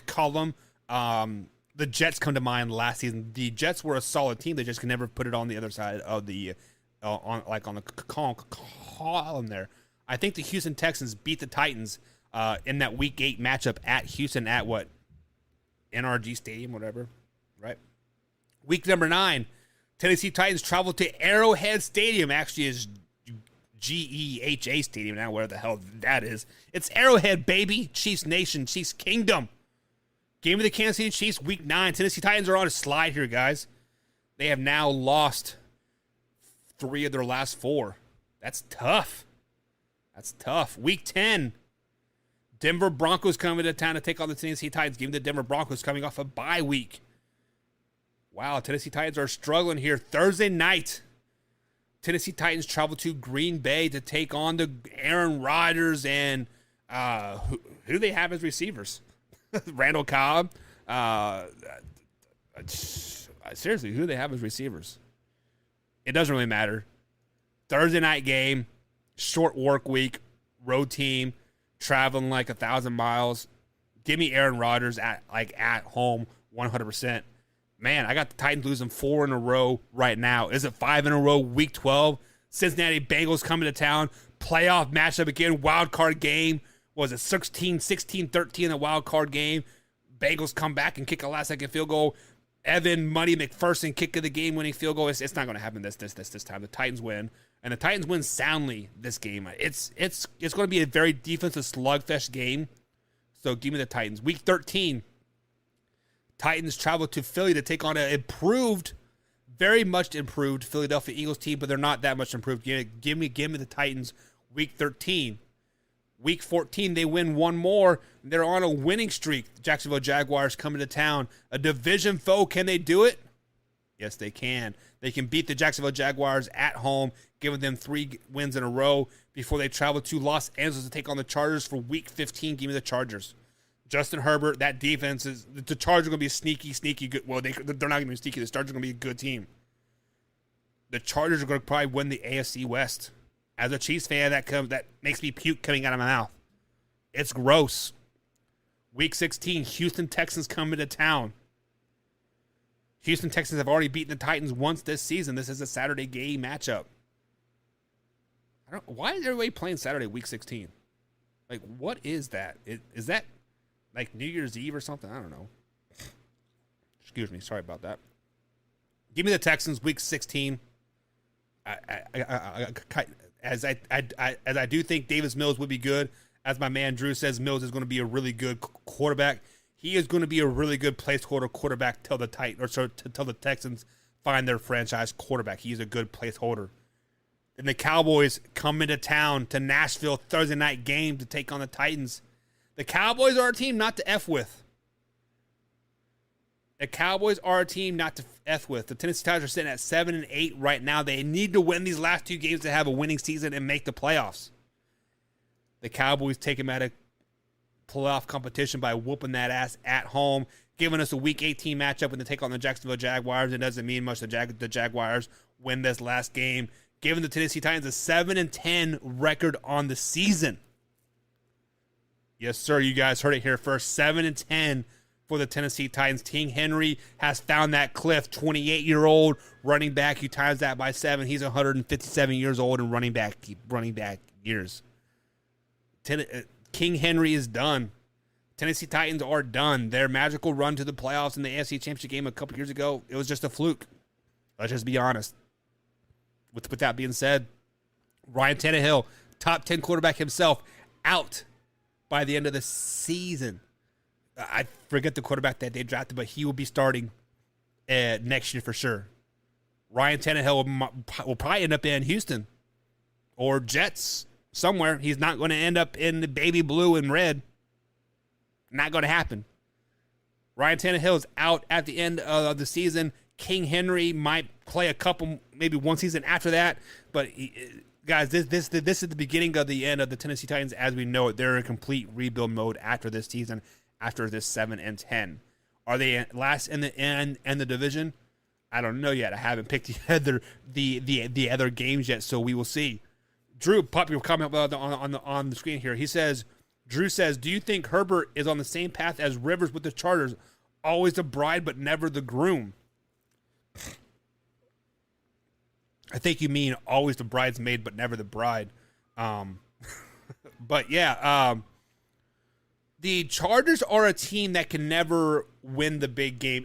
column. The Jets come to mind last season. The Jets were a solid team. They just can never put it on the other side of the, on the column there. I think the Houston Texans beat the Titans in that Week 8 matchup at Houston at what? NRG Stadium, whatever, right? Week number 9, Tennessee Titans travel to Arrowhead Stadium. Actually, is GEHA Stadium now, where the hell that is. It's Arrowhead, baby. Chiefs Nation, Chiefs Kingdom. Game of the Kansas City Chiefs, Week 9. Tennessee Titans are on a slide here, guys. They have now lost 3 of their last 4. That's tough. Week 10, Denver Broncos coming to town to take on the Tennessee Titans. Give me the Denver Broncos coming off a bye week. Wow, Tennessee Titans are struggling here. Thursday night, Tennessee Titans travel to Green Bay to take on the Aaron Rodgers and who do they have as receivers? Randall Cobb. Seriously, who do they have as receivers? It doesn't really matter. Thursday night game, short work week, road team, traveling like 1,000 miles. Give me Aaron Rodgers at home 100%. Man, I got the Titans losing 4 in a row right now. Is it 5 in a row? Week 12. Cincinnati Bengals coming to town. Playoff matchup again. Wild card game. Was it 16-13 in the wild card game? Bengals come back and kick a last-second field goal. Evan Money McPherson kick of the game-winning field goal. It's not going to happen this time. The Titans win, and the Titans win soundly this game. It's going to be a very defensive slugfest game. So give me the Titans. Week 13. Titans travel to Philly to take on an improved, very much improved Philadelphia Eagles team, but they're not that much improved. Give me the Titans. Week 13. Week 14, they win one more. They're on a winning streak. The Jacksonville Jaguars coming to town. A division foe. Can they do it? Yes, they can. They can beat the Jacksonville Jaguars at home, giving them 3 wins in a row before they travel to Los Angeles to take on the Chargers for Week 15. Give me the Chargers. Justin Herbert, that defense is – the Chargers are going to be a sneaky good – well, they're not going to be sneaky. The Chargers are going to be a good team. The Chargers are going to probably win the AFC West. As a Chiefs fan, that makes me puke coming out of my mouth. It's gross. Week 16, Houston Texans coming to town. Houston Texans have already beaten the Titans once this season. This is a Saturday game matchup. Why is everybody playing Saturday, Week 16? Like, what is that? Is that like New Year's Eve or something? I don't know. Excuse me. Sorry about that. Give me the Texans, Week 16. As I do think Davis Mills would be good. As my man Drew says, Mills is going to be a really good quarterback. He is going to be a really good placeholder quarterback till the Texans find their franchise quarterback. He's a good placeholder. And the Cowboys come into town to Nashville Thursday night game to take on the Titans. The Cowboys are a team not to F with. The Cowboys are a team not to F with. The Tennessee Titans are sitting at 7-8 right now. They need to win these last 2 games to have a winning season and make the playoffs. The Cowboys take them out of playoff competition by whooping that ass at home, giving us a Week 18 matchup when they take on the Jacksonville Jaguars. It doesn't mean much. The Jaguars win this last game, giving the Tennessee Titans a 7-10 record on the season. Yes, sir. You guys heard it here first. 7-10 for the Tennessee Titans. King Henry has found that cliff. 28-year-old running back. You times that by 7. He's 157 years old in running back years. King Henry is done. Tennessee Titans are done. Their magical run to the playoffs in the AFC Championship game a couple years ago, it was just a fluke. Let's just be honest. With that being said, Ryan Tannehill, top 10 quarterback himself, out by the end of the season. I forget the quarterback that they drafted, but he will be starting next year for sure. Ryan Tannehill will probably end up in Houston or Jets somewhere. He's not going to end up in the baby blue and red. Not going to happen. Ryan Tannehill is out at the end of the season. King Henry might play a couple, maybe one season after that. But guys, this is the beginning of the end of the Tennessee Titans as we know it. They're in complete rebuild mode after this season, after this 7-10. Are they last in the division? I don't know yet. I haven't picked the other games yet, so we will see. Drew, pop your comment on the screen here. Drew says, do you think Herbert is on the same path as Rivers with the Chargers? Always the bride, but never the groom. I think you mean always the bridesmaid, but never the bride. But yeah, the Chargers are a team that can never win the big game.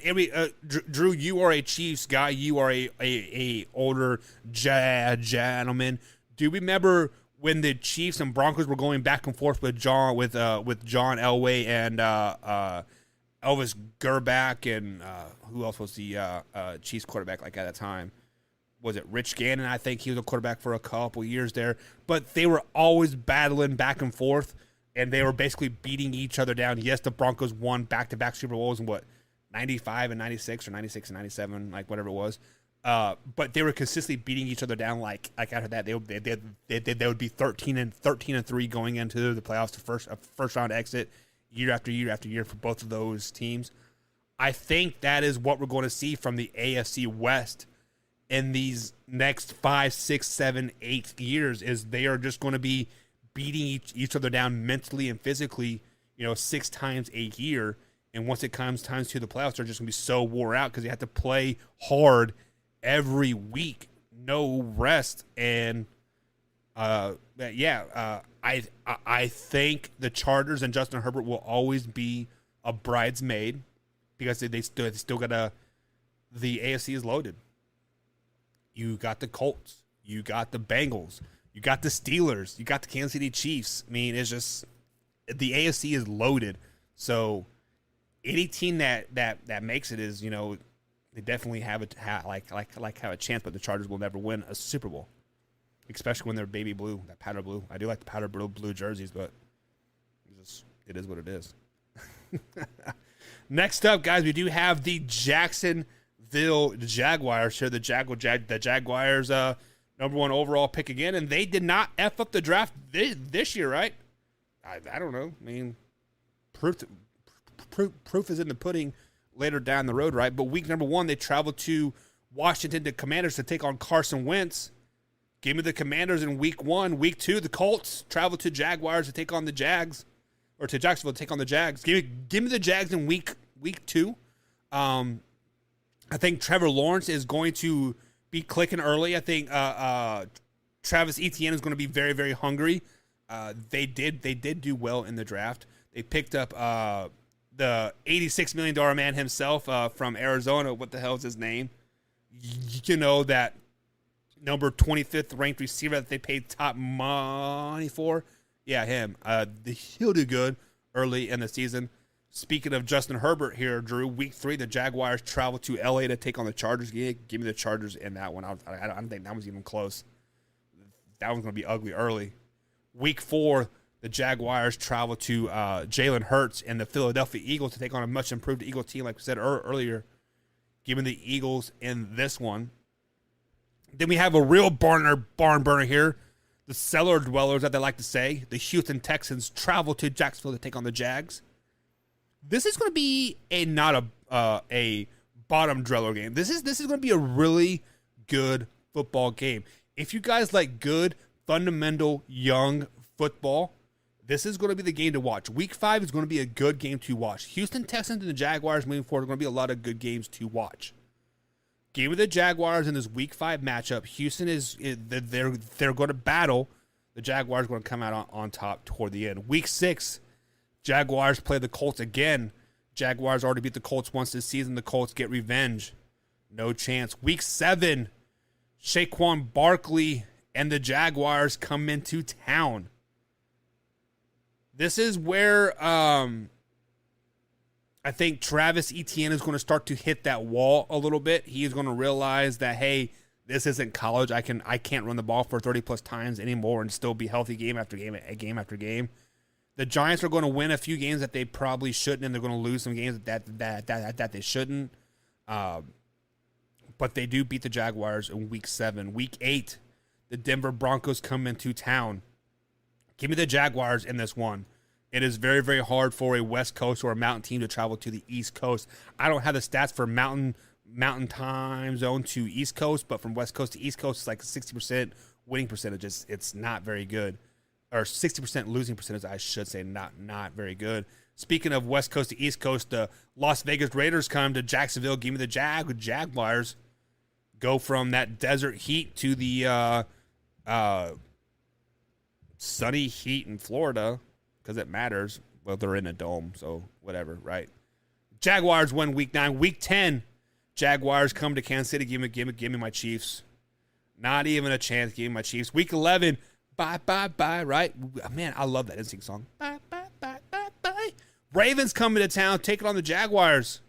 Drew, you are a Chiefs guy. You are a older gentleman. Do you remember when the Chiefs and Broncos were going back and forth with John Elway and Elvis Gerbach and who else was the Chiefs quarterback like at that time? Was it Rich Gannon? I think he was a quarterback for a couple years there. But they were always battling back and forth, and they were basically beating each other down. Yes, the Broncos won back-to-back Super Bowls in 95 and 96 or 96 and 97, like whatever it was. But they were consistently beating each other down. Like after that, they would be 13-3 going into the playoffs, the first round exit, year after year after year for both of those teams. I think that is what we're going to see from the AFC West in these next 5, 6, 7, 8 years. Is they are just going to be beating each other down mentally and physically, 6 times a year. And once it comes time to the playoffs, they're just going to be so wore out because they have to play hard every week, no rest. And I think the Chargers and Justin Herbert will always be a bridesmaid because they still got the AFC is loaded. You got the Colts, you got the Bengals, you got the Steelers, you got the Kansas City Chiefs. I mean, it's just the AFC is loaded. So any team that makes it is, they definitely have a chance, but the Chargers will never win a Super Bowl, especially when they're baby blue, that powder blue. I do like the powder blue jerseys, but it is what it is. Next up, guys, we do have the Jacksonville Jaguars here. The Jaguars, number 1 overall pick again, and they did not F up the draft this year, right? I don't know. I mean, proof is in the pudding later down the road, right? But week number 1, they traveled to Washington, the Commanders, to take on Carson Wentz. Give me the Commanders in week 1. Week 2, the Colts traveled to Jaguars to take on the Jags, or to Jacksonville to take on the Jags. Give me the Jags in week 2. I think Trevor Lawrence is going to be clicking early. I think Travis Etienne is going to be very, very hungry. They did do well in the draft. They picked up the $86 million man himself from Arizona. What the hell is his name? That number 25th ranked receiver that they paid top money for. Yeah, him. He'll do good early in the season. Speaking of Justin Herbert here, Drew, week 3, the Jaguars travel to LA to take on the Chargers. Give me the Chargers in that one. I don't think that was even close. That one's going to be ugly early. Week 4, the Jaguars travel to Jalen Hurts and the Philadelphia Eagles to take on a much improved Eagle team, like we said earlier. Give me the Eagles in this one. Then we have a real barn burner here. The cellar dwellers, that they like to say. The Houston Texans travel to Jacksonville to take on the Jags. This is going to be not a bottom dweller game. This is going to be a really good football game. If you guys like good, fundamental, young football, this is going to be the game to watch. Week 5 is going to be a good game to watch. Houston Texans and the Jaguars moving forward are going to be a lot of good games to watch. Game of the Jaguars in this Week 5 matchup. Houston they're going to battle. The Jaguars are going to come out on top toward the end. Week 6, Jaguars play the Colts again. Jaguars already beat the Colts once this season. The Colts get revenge. No chance. Week 7, Saquon Barkley and the Jaguars come into town. This is where I think Travis Etienne is going to start to hit that wall a little bit. He is going to realize that, hey, this isn't college. I can't run the ball for 30-plus times anymore and still be healthy game after game. The Giants are going to win a few games that they probably shouldn't, and they're going to lose some games that they shouldn't. But they do beat the Jaguars in Week 7. Week 8, the Denver Broncos come into town. Give me the Jaguars in this one. It is very, very hard for a West Coast or a Mountain team to travel to the East Coast. I don't have the stats for Mountain time zone to East Coast, but from West Coast to East Coast, it's like 60% winning percentage. It's not very good. Or 60% losing percentage, I should say, not very good. Speaking of West Coast to East Coast, the Las Vegas Raiders come to Jacksonville. Give me the Jaguars. Go from that desert heat to the sunny heat in Florida, because it matters. Well, they're in a dome, so whatever, right? Jaguars win Week 9. Week 10, Jaguars come to Kansas City. Give me my Chiefs. Not even a chance. Give me my Chiefs. Week 11, bye, right? Man, I love that NSYNC song. Bye. Ravens coming to town, taking on the Jaguars.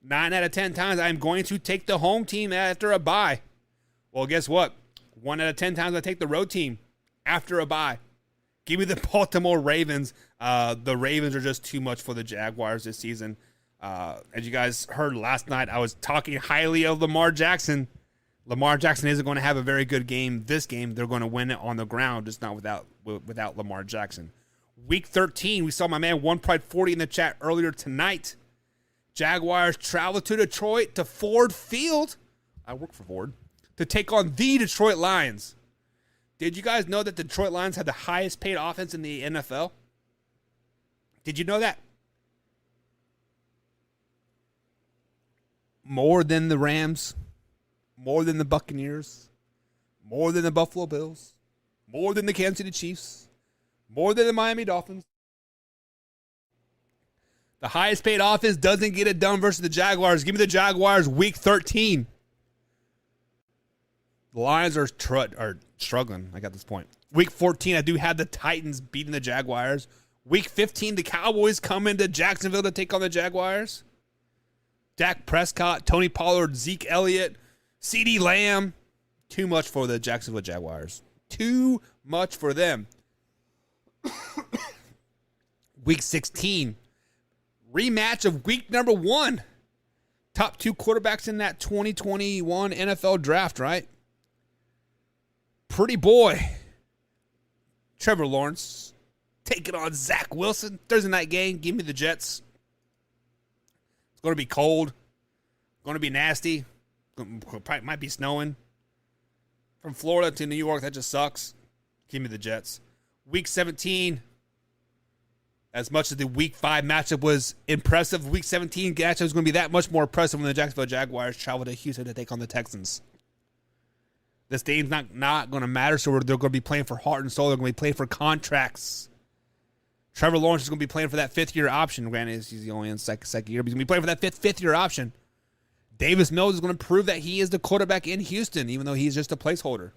9 out of 10 times, I'm going to take the home team after a bye. Well, guess what? 1 out of 10 times, I take the road team after a bye. Give me the Baltimore Ravens. The Ravens are just too much for the Jaguars this season. As you guys heard last night, I was talking highly of Lamar Jackson. Lamar Jackson isn't going to have a very good game this game. They're going to win it on the ground, just not without Lamar Jackson. Week 13, we saw my man One Pride 40 in the chat earlier tonight. Jaguars travel to Detroit to Ford Field. I work for Ford. To take on the Detroit Lions. Did you guys know that the Detroit Lions have the highest paid offense in the NFL? Did you know that? More than the Rams, more than the Buccaneers, more than the Buffalo Bills, more than the Kansas City Chiefs, more than the Miami Dolphins. The highest paid offense doesn't get it done versus the Jaguars. Give me the Jaguars Week 13. The Lions are struggling, like at this point. Week 14, I do have the Titans beating the Jaguars. Week 15, the Cowboys come into Jacksonville to take on the Jaguars. Dak Prescott, Tony Pollard, Zeke Elliott, CeeDee Lamb. Too much for the Jacksonville Jaguars. Too much for them. Week 16, rematch of week number 1. Top 2 quarterbacks in that 2021 NFL draft, right? Pretty boy Trevor Lawrence taking on Zach Wilson. Thursday night game. Give me the Jets. It's going to be cold. Going to be nasty. Probably might be snowing. From Florida to New York, that just sucks. Give me the Jets. Week 17. As much as the Week 5 matchup was impressive, Week 17 matchup is going to be that much more impressive when the Jacksonville Jaguars travel to Houston to take on the Texans. This game's not going to matter, so they're going to be playing for heart and soul. They're going to be playing for contracts. Trevor Lawrence is going to be playing for that fifth-year option. Granted, he's only in second year, but he's going to be playing for that fifth-year option. Davis Mills is going to prove that he is the quarterback in Houston, even though he's just a placeholder.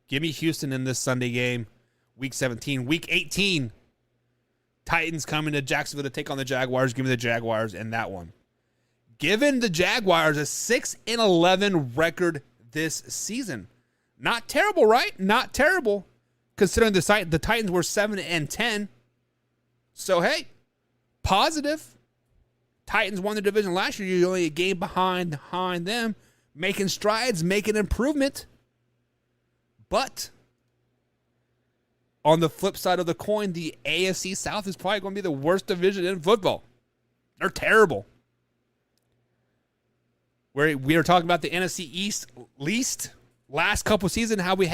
Give me Houston in this Sunday game, Week 17. Week 18, Titans coming to Jacksonville to take on the Jaguars. Give me the Jaguars in that one. Given the Jaguars a 6-11 record this season. Not terrible, right? Not terrible. Considering the Titans were 7-10. So, hey, positive. Titans won the division last year. You're only a game behind them. Making strides, making improvement. But on the flip side of the coin, the AFC South is probably going to be the worst division in football. They're terrible. We are talking about the NFC East least last couple seasons, how we've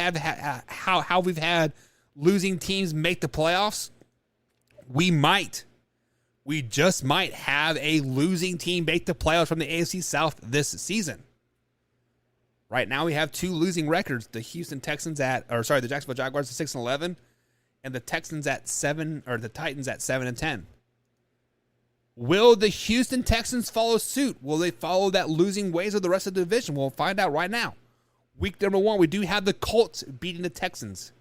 had losing teams make the playoffs. We just might have a losing team make the playoffs from the AFC South this season. Right now, we have 2 losing records: the the Jacksonville Jaguars at 6-11, and the Titans at 7-10. Will the Houston Texans follow suit? Will they follow that losing ways of the rest of the division? We'll find out right now. Week number 1, we do have the Colts beating the Texans.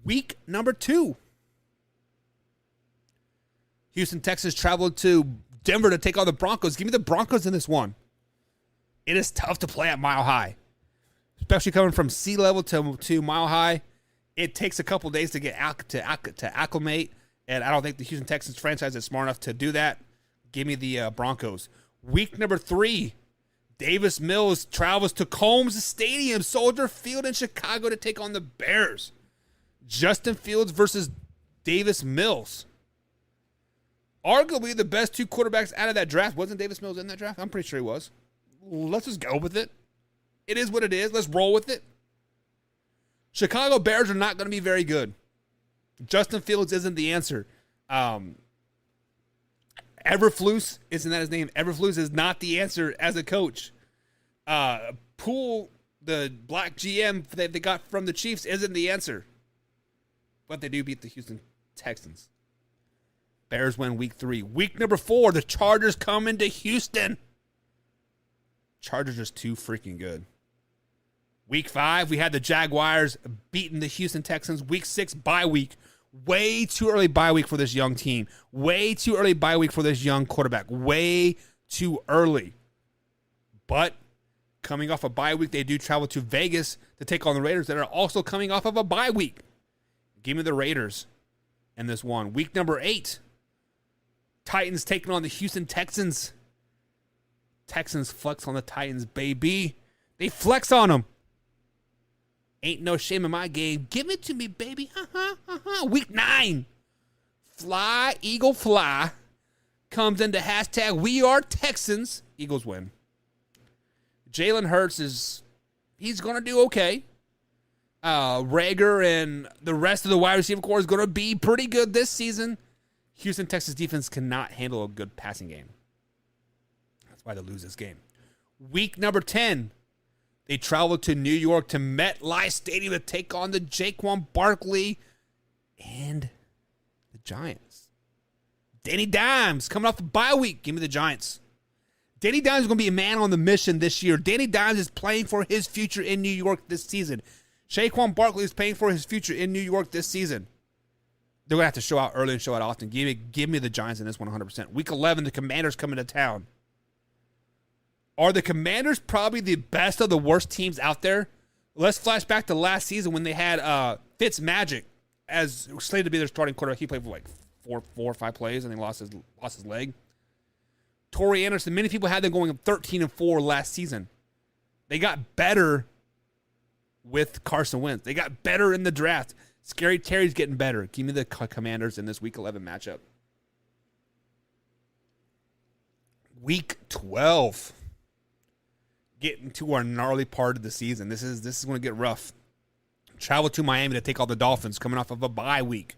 Week number 2, Houston Texans traveled to Denver to take on the Broncos. Give me the Broncos in this one. It is tough to play at Mile High, especially coming from sea level to Mile High. It takes a couple days to get to acclimate. And I don't think the Houston Texans franchise is smart enough to do that. Give me the Broncos. Week number 3, Davis Mills travels to Combs Stadium, Soldier Field in Chicago to take on the Bears. Justin Fields versus Davis Mills. Arguably the best 2 quarterbacks out of that draft. Wasn't Davis Mills in that draft? I'm pretty sure he was. Let's just go with it. It is what it is. Let's roll with it. Chicago Bears are not going to be very good. Justin Fields isn't the answer. Eberflus, isn't that his name? Eberflus is not the answer as a coach. Poole, the black GM that they got from the Chiefs, isn't the answer. But they do beat the Houston Texans. Bears win week 3. Week number 4, the Chargers come into Houston. Chargers are just too freaking good. Week 5, we had the Jaguars beating the Houston Texans. Week 6, bye week. Way too early bye week for this young team. Way too early bye week for this young quarterback. Way too early. But coming off a bye week, they do travel to Vegas to take on the Raiders that are also coming off of a bye week. Give me the Raiders in this one. Week number 8, Titans taking on the Houston Texans. Texans flex on the Titans, baby. They flex on them. Ain't no shame in my game. Give it to me, baby. Week 9. Fly, Eagle, fly. Comes into hashtag We Are Texans. Eagles win. Jalen Hurts he's going to do okay. Rager and the rest of the wide receiver core is going to be pretty good this season. Houston Texans defense cannot handle a good passing game. That's why they lose this game. Week number 10. They traveled to New York to MetLife Stadium to take on the Saquon Barkley and the Giants. Danny Dimes coming off the bye week. Give me the Giants. Danny Dimes is going to be a man on the mission this year. Danny Dimes is playing for his future in New York this season. Saquon Barkley is playing for his future in New York this season. They're going to have to show out early and show out often. Give me the Giants in this one 100%. Week 11, the Commanders coming to town. Are the Commanders probably the best of the worst teams out there? Let's flash back to last season when they had Fitzmagic as slated to be their starting quarterback. He played for like four or five plays and he lost his leg. Torrey Anderson, many people had them going 13-4 last season. They got better with Carson Wentz. They got better in the draft. Scary Terry's getting better. Give me the Commanders in this Week 11 matchup. Week 12. Getting to our gnarly part of the season. This is going to get rough. Travel to Miami to take on the Dolphins coming off of a bye week.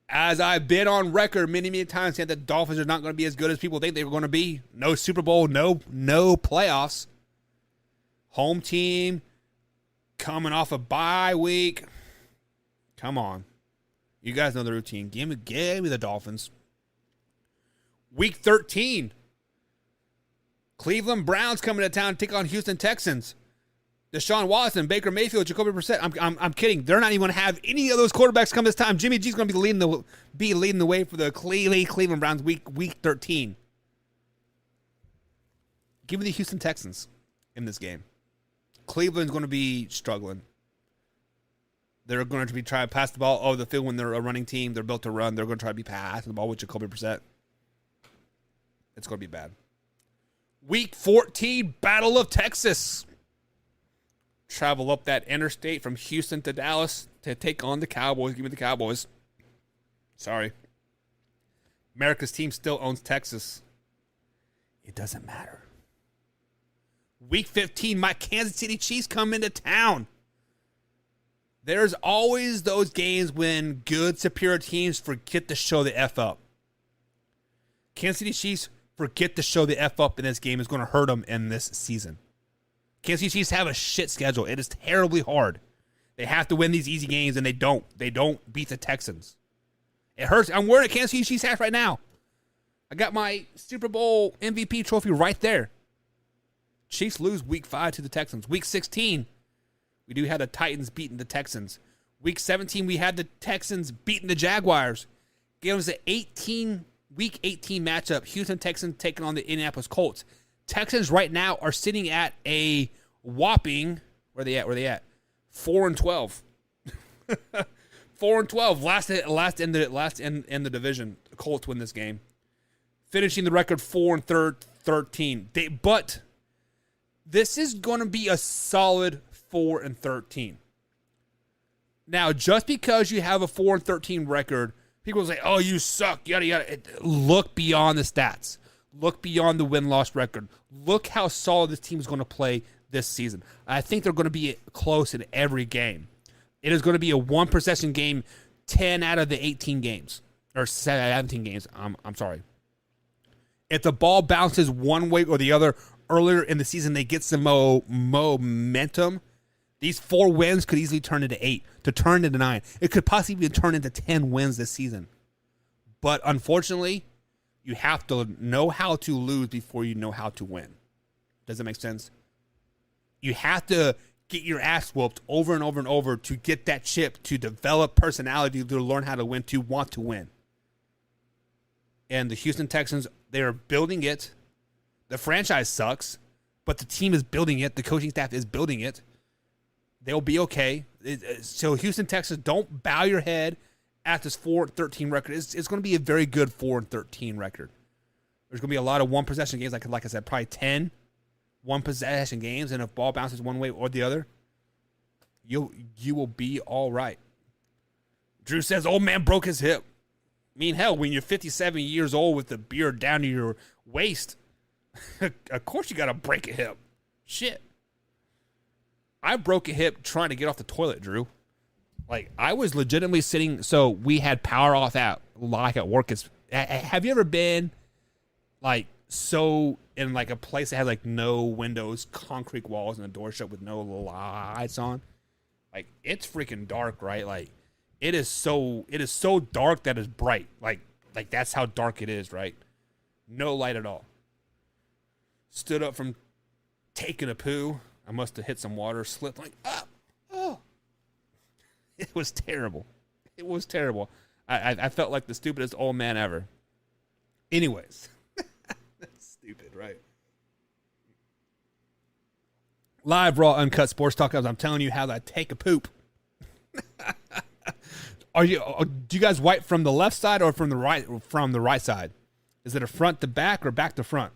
As I've been on record many times saying that the Dolphins are not going to be as good as people think they were going to be. No Super Bowl, no playoffs. Home team coming off a bye week. Come on. You guys know the routine. Give me the Dolphins. Week 13. Cleveland Browns coming to town to take on Houston Texans. Deshaun Watson, Baker Mayfield, Jacoby Brissett. I'm kidding. They're not even going to have any of those quarterbacks come this time. Jimmy G's going to be leading the way for the Cleveland Browns week 13. Give me the Houston Texans in this game. Cleveland's going to be struggling. They're going to be trying to pass the ball over the field when they're a running team. They're built to run. They're going to try to be passing the ball with Jacoby Brissett. It's going to be bad. Week 14, Battle of Texas. Travel up that interstate from Houston to Dallas to take on the Cowboys. Give me the Cowboys. Sorry. America's team still owns Texas. It doesn't matter. Week 15, my Kansas City Chiefs come into town. There's always those games when good, superior teams forget to show the F up. Kansas City Chiefs forget to show the F up in this game. Is going to hurt them in this season. Kansas City Chiefs have a shit schedule. It is terribly hard. They have to win these easy games, and they don't. They don't beat the Texans. It hurts. I'm wearing a Kansas City Chiefs hat right now. I got my Super Bowl MVP trophy right there. Chiefs lose week 5 to the Texans. Week 16, we do have the Titans beating the Texans. Week 17, we had the Texans beating the Jaguars. Gave us an week 18 matchup. Houston Texans taking on the Indianapolis Colts. Texans right now are sitting at a whopping, where they at? 4-12. 4-12. Last in the division. The Colts win this game, finishing the record 4-13. But this is going to be a solid 4-13. Now, just because you have a 4-13 record, people will say, "Oh, you suck." Yada yada. Look beyond the stats. Look beyond the win-loss record. Look how solid this team is going to play this season. I think they're going to be close in every game. It is going to be a one-possession game 10 out of the 18 games. Or 17 games. I'm sorry. If the ball bounces one way or the other earlier in the season, they get some momentum. These 4 wins could easily turn into 8, to turn into 9. It could possibly turn into 10 wins this season. But unfortunately, you have to know how to lose before you know how to win. Does that make sense? You have to get your ass whooped over and over and over to get that chip, to develop personality, to learn how to win, to want to win. And the Houston Texans, they're building it. The franchise sucks, but the team is building it. The coaching staff is building it. They'll be okay. So Houston Texans, don't bow your head at this 4-13 record. It's going to be a very good 4-13 record. There's going to be a lot of one-possession games, like I said, probably 10 one-possession games, and if ball bounces one way or the other, you will be all right. Drew says, "Old man broke his hip." I mean, hell, when you're 57 years old with the beard down to your waist, of course you got to break a hip. Shit. I broke a hip trying to get off the toilet, Drew. Like, I was legitimately sitting, so we had power off at work. Have you ever been, like, so in, like, a place that has, like, no windows, concrete walls, and a door shut with no lights on? Like, it's freaking dark, right? Like, it is so dark that it's bright. Like that's how dark it is, right? No light at all. Stood up from taking a poo. I must have hit some water, slipped, like, oh. It was terrible. It was terrible. I felt like the stupidest old man ever. Anyways. That's stupid, right? Live, raw, uncut sports talk. I'm telling you how to take a poop. Do you guys wipe from the left side or from the right side? Is it a front to back or back to front?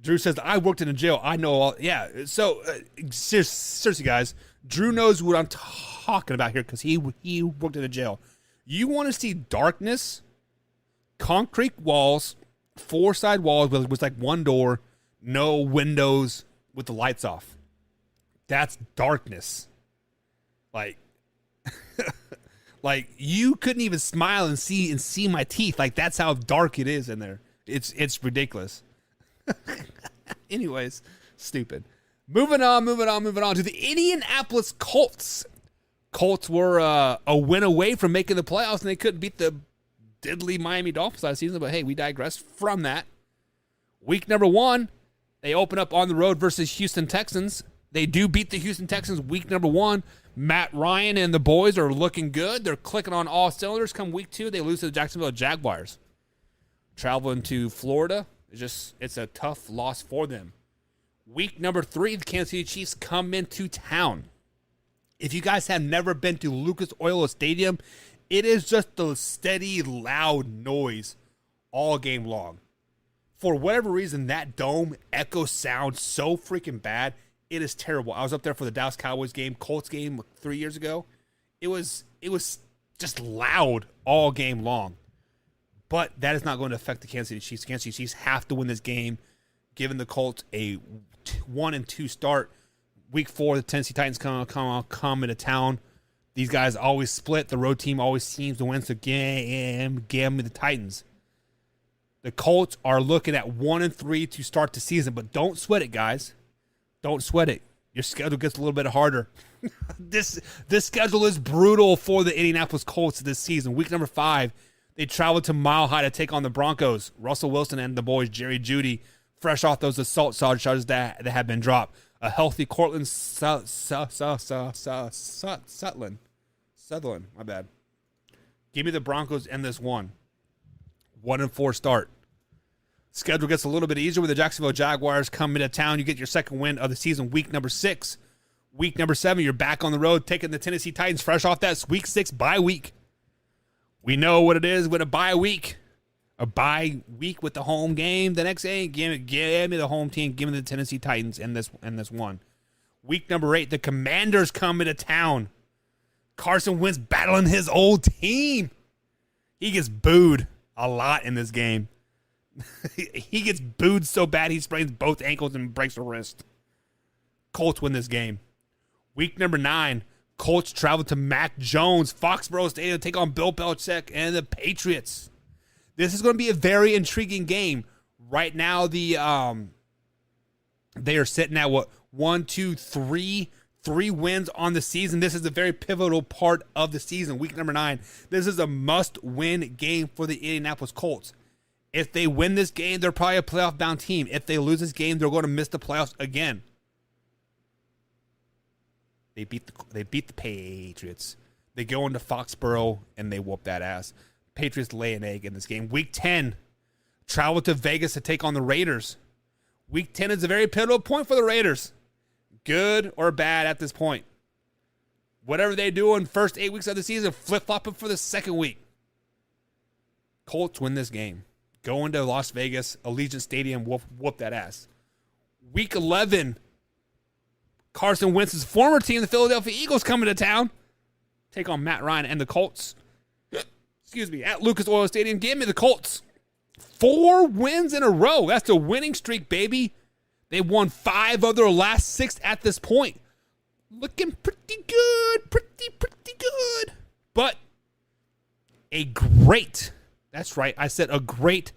Drew says, "I worked in a jail. I know all." Yeah. So seriously, guys, Drew knows what I'm talking about here because he worked in a jail. You want to see darkness? Concrete walls, 4 side walls with like one door, no windows, with the lights off. That's darkness. Like you couldn't even smile and see my teeth. Like, that's how dark it is in there. It's ridiculous. Anyways, stupid. Moving on to the Indianapolis Colts. Colts were a win away from making the playoffs, and they couldn't beat the diddly Miami Dolphins last season. But hey, we digress from that. Week number 1, they open up on the road versus Houston Texans. They do beat the Houston Texans week number 1. Matt Ryan and the boys are looking good. They're clicking on all cylinders. Come week 2, they lose to the Jacksonville Jaguars. Traveling to Florida, it's a tough loss for them. Week number 3, the Kansas City Chiefs come into town. If you guys have never been to Lucas Oil Stadium, it is just a steady, loud noise all game long. For whatever reason, that dome echo sounds so freaking bad. It is terrible. I was up there for the Dallas Cowboys game, Colts game 3 years ago. It was just loud all game long. But that is not going to affect the Kansas City Chiefs. Kansas City Chiefs have to win this game, giving the Colts a 1-2 start. Week 4, the Tennessee Titans come into town. These guys always split. The road team always seems to win. So give me the Titans. The Colts are looking at 1-3 to start the season, but don't sweat it, guys. Don't sweat it. Your schedule gets a little bit harder. This schedule is brutal for the Indianapolis Colts this season. Week number 5, they travel to Mile High to take on the Broncos. Russell Wilson and the boys, Jerry Jeudy, fresh off those assault charges that have been dropped. A healthy Cortland Sutherland. My bad. Give me the Broncos in this one. 1-4 start. Schedule gets a little bit easier with the Jacksonville Jaguars come into town. You get your second win of the season, week number 6. Week number 7, you're back on the road taking the Tennessee Titans fresh off that week 6 bye week. We know what it is with a bye week. A bye week with the home game. The next day, give me the home team. Give me the Tennessee Titans in this one. Week number 8, the Commanders come into town. Carson Wentz battling his old team. He gets booed a lot in this game. He gets booed so bad he sprains both ankles and breaks a wrist. Colts win this game. Week number 9, Colts travel to Mac Jones, Foxborough Stadium to take on Bill Belichick and the Patriots. This is going to be a very intriguing game. Right now, they are sitting at 1, 2, 3 wins on the season. This is a very pivotal part of the season. Week number 9. This is a must-win game for the Indianapolis Colts. If they win this game, they're probably a playoff-bound team. If they lose this game, they're going to miss the playoffs again. They beat the Patriots. They go into Foxborough, and they whoop that ass. Patriots lay an egg in this game. Week 10, travel to Vegas to take on the Raiders. Week 10 is a very pivotal point for the Raiders. Good or bad at this point. Whatever they do in first 8 weeks of the season, flip-flopping for the second week. Colts win this game. Go into Las Vegas, Allegiant Stadium, whoop that ass. Week 11, Carson Wentz's former team, the Philadelphia Eagles, coming to town. Take on Matt Ryan and the Colts. At Lucas Oil Stadium. Give me the Colts. 4 wins in a row. That's a winning streak, baby. They won 5 of their last 6 at this point. Looking pretty good. Pretty good. But that's right, I said a great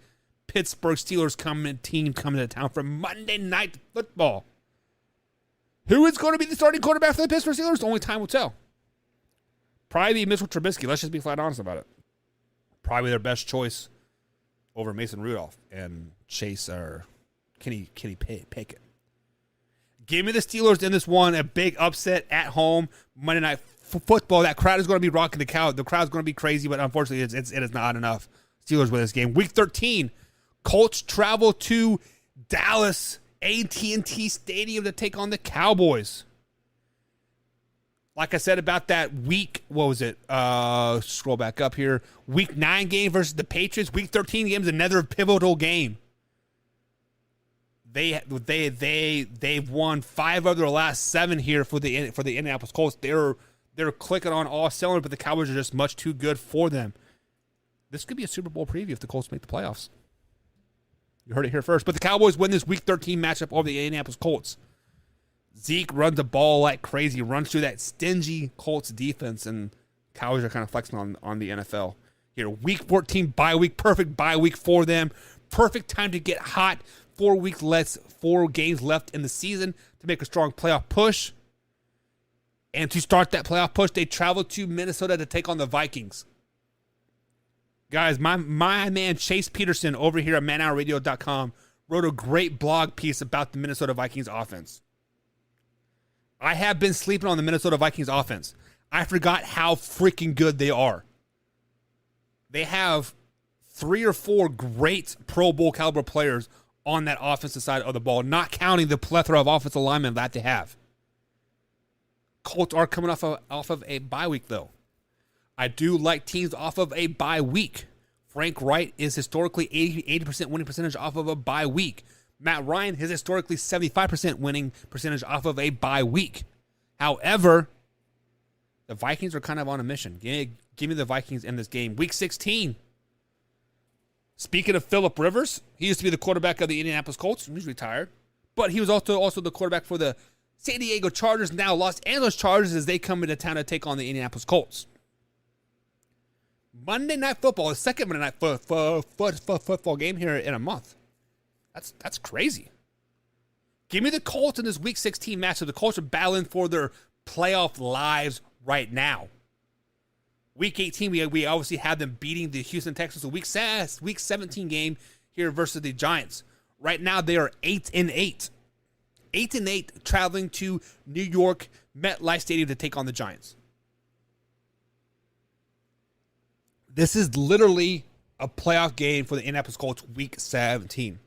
Pittsburgh Steelers team coming to town for Monday Night Football. Who is going to be the starting quarterback for the Pittsburgh Steelers? Only time will tell. Probably Mitchell Trubisky. Let's just be flat honest about it. Probably their best choice over Mason Rudolph and Chase or Kenny Pickett. Give me the Steelers in this one. A big upset at home. Monday Night Football. That crowd is going to be rocking the crowd. The crowd is going to be crazy, but unfortunately, it is not enough. Steelers win this game. Week 13, Colts travel to Dallas AT&T Stadium to take on the Cowboys. Like I said about that week, what was it? Scroll back up here. Week 9 game versus the Patriots. Week 13 game is another pivotal game. They've won 5 of their last 7 here for the Indianapolis Colts. They're clicking on all cylinders, but the Cowboys are just much too good for them. This could be a Super Bowl preview if the Colts make the playoffs. You heard it here first. But the Cowboys win this Week 13 matchup over the Indianapolis Colts. Zeke runs the ball like crazy, runs through that stingy Colts defense, and Cowboys are kind of flexing on the NFL. Here, Week 14 bye week, perfect bye week for them. Perfect time to get hot. 4 games left in the season to make a strong playoff push. And to start that playoff push, they travel to Minnesota to take on the Vikings. Guys, my man Chase Peterson over here at manhourradio.com wrote a great blog piece about the Minnesota Vikings offense. I have been sleeping on the Minnesota Vikings offense. I forgot how freaking good they are. They have 3 or 4 great Pro Bowl caliber players on that offensive side of the ball, not counting the plethora of offensive linemen that they have. Colts are coming off of a bye week, though. I do like teams off of a bye week. Frank Wright is historically 80% winning percentage off of a bye week. Matt Ryan is historically 75% winning percentage off of a bye week. However, the Vikings are kind of on a mission. Give me the Vikings in this game. Week 16. Speaking of Phillip Rivers, he used to be the quarterback of the Indianapolis Colts. He's retired. But he was also the quarterback for the San Diego Chargers, now Los Angeles Chargers, as they come into town to take on the Indianapolis Colts. Monday Night Football, the second Monday Night football game here in a month. That's crazy. Give me the Colts in this Week 16 matchup. The Colts are battling for their playoff lives right now. Week 18, we obviously have them beating the Houston Texans. The Week 17 game here versus the Giants. Right now, they are 8-8. 8-8, traveling to New York MetLife Stadium to take on the Giants. This is literally a playoff game for the Indianapolis Colts Week 17.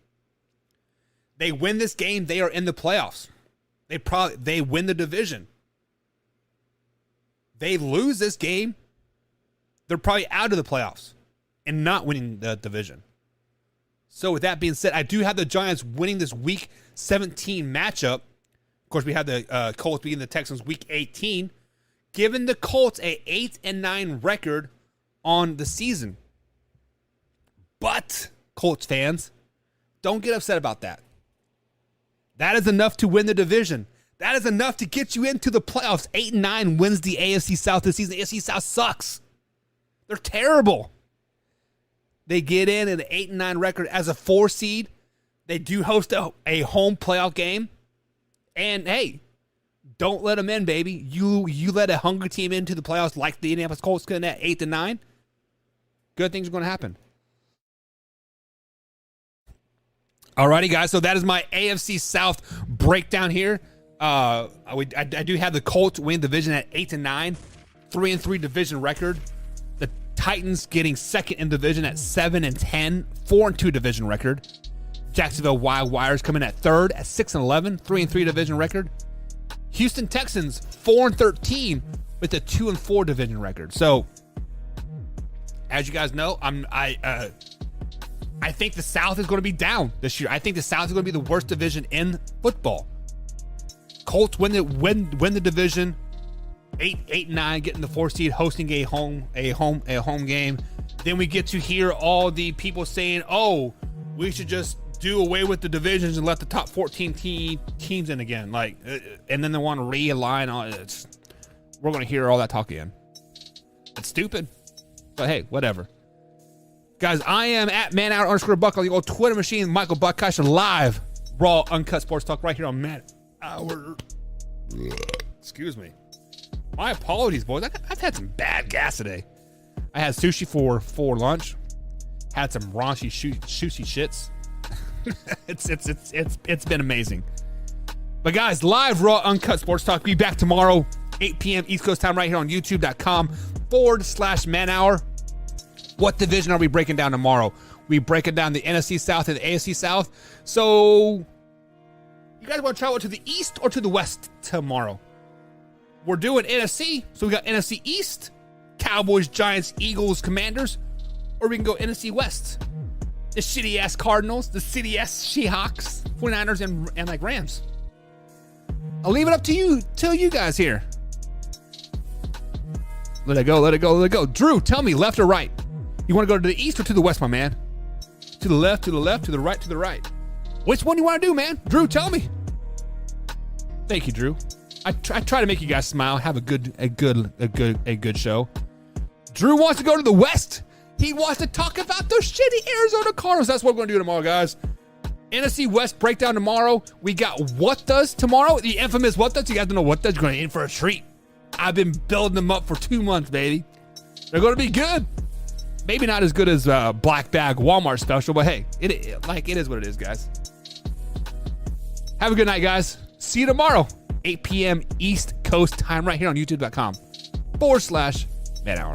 They win this game, they are in the playoffs. They win the division. They lose this game, they're probably out of the playoffs and not winning the division. So with that being said, I do have the Giants winning this Week 17 matchup. Of course, we have the Colts beating the Texans Week 18, giving the Colts a 8-9 record on the season. But, Colts fans, don't get upset about that. That is enough to win the division. That is enough to get you into the playoffs. 8-9 wins the AFC South this season. The AFC South sucks. They're terrible. They get in an 8-9 record as a 4 seed. They do host a home playoff game. And, hey, don't let them in, baby. You let a hungry team into the playoffs like the Indianapolis Colts at 8-9. Good things are going to happen. Alrighty, guys. So that is my AFC South breakdown here. I do have the Colts win division at 8-9, 3-3 division record. The Titans getting second in division at 7-10, 4-2 division record. Jacksonville Jaguars coming at third at 6-11, 3-3 division record. Houston Texans 4-13 with a 2-4 division record. So, as you guys know, I think the South is going to be down this year. I think the South is going to be the worst division in football. Colts win the division, 8-9, getting the 4 seed, hosting a home game. Then we get to hear all the people saying, "Oh, we should just do away with the divisions and let the top 14 teams in again." Like, and then they want to realign all it. We're going to hear all that talk again. It's stupid, but hey, whatever. Guys, I am at @manhour_buck on the old Twitter machine. Michael Buckeish, live, raw, uncut sports talk right here on Man Hour. Excuse me. My apologies, boys. I've had some bad gas today. I had sushi for lunch. Had some raunchy sushi shits. It's been amazing. But guys, live, raw, uncut sports talk. Be back tomorrow, 8 p.m. East Coast time, right here on YouTube.com/Man Hour. What division are we breaking down tomorrow? We breaking down the NFC South and the AFC South. So, you guys want to travel to the East or to the West tomorrow? We're doing NFC, so we got NFC East, Cowboys, Giants, Eagles, Commanders, or we can go NFC West. The shitty-ass Cardinals, the shitty-ass Seahawks, 49ers, and like Rams. I'll leave it up to you guys here. Let it go. Drew, tell me, left or right? You want to go to the East or to the West, my man? To the left, to the right, to the right. Which one do you want to do, man? Drew, tell me. Thank you, Drew. I try to make you guys smile, have a good show. Drew wants to go to the West. He wants to talk about those shitty Arizona Cardinals. That's what we're going to do tomorrow, guys. NFC West breakdown tomorrow. We got What Does tomorrow. The infamous What Does. You guys don't know What Does. You're going to in for a treat. I've been building them up for 2 months, baby. They're going to be good. Maybe not as good as Black Bag Walmart special, but hey, it is what it is, guys. Have a good night, guys. See you tomorrow. 8 p.m. East Coast time right here on youtube.com/Man Hour.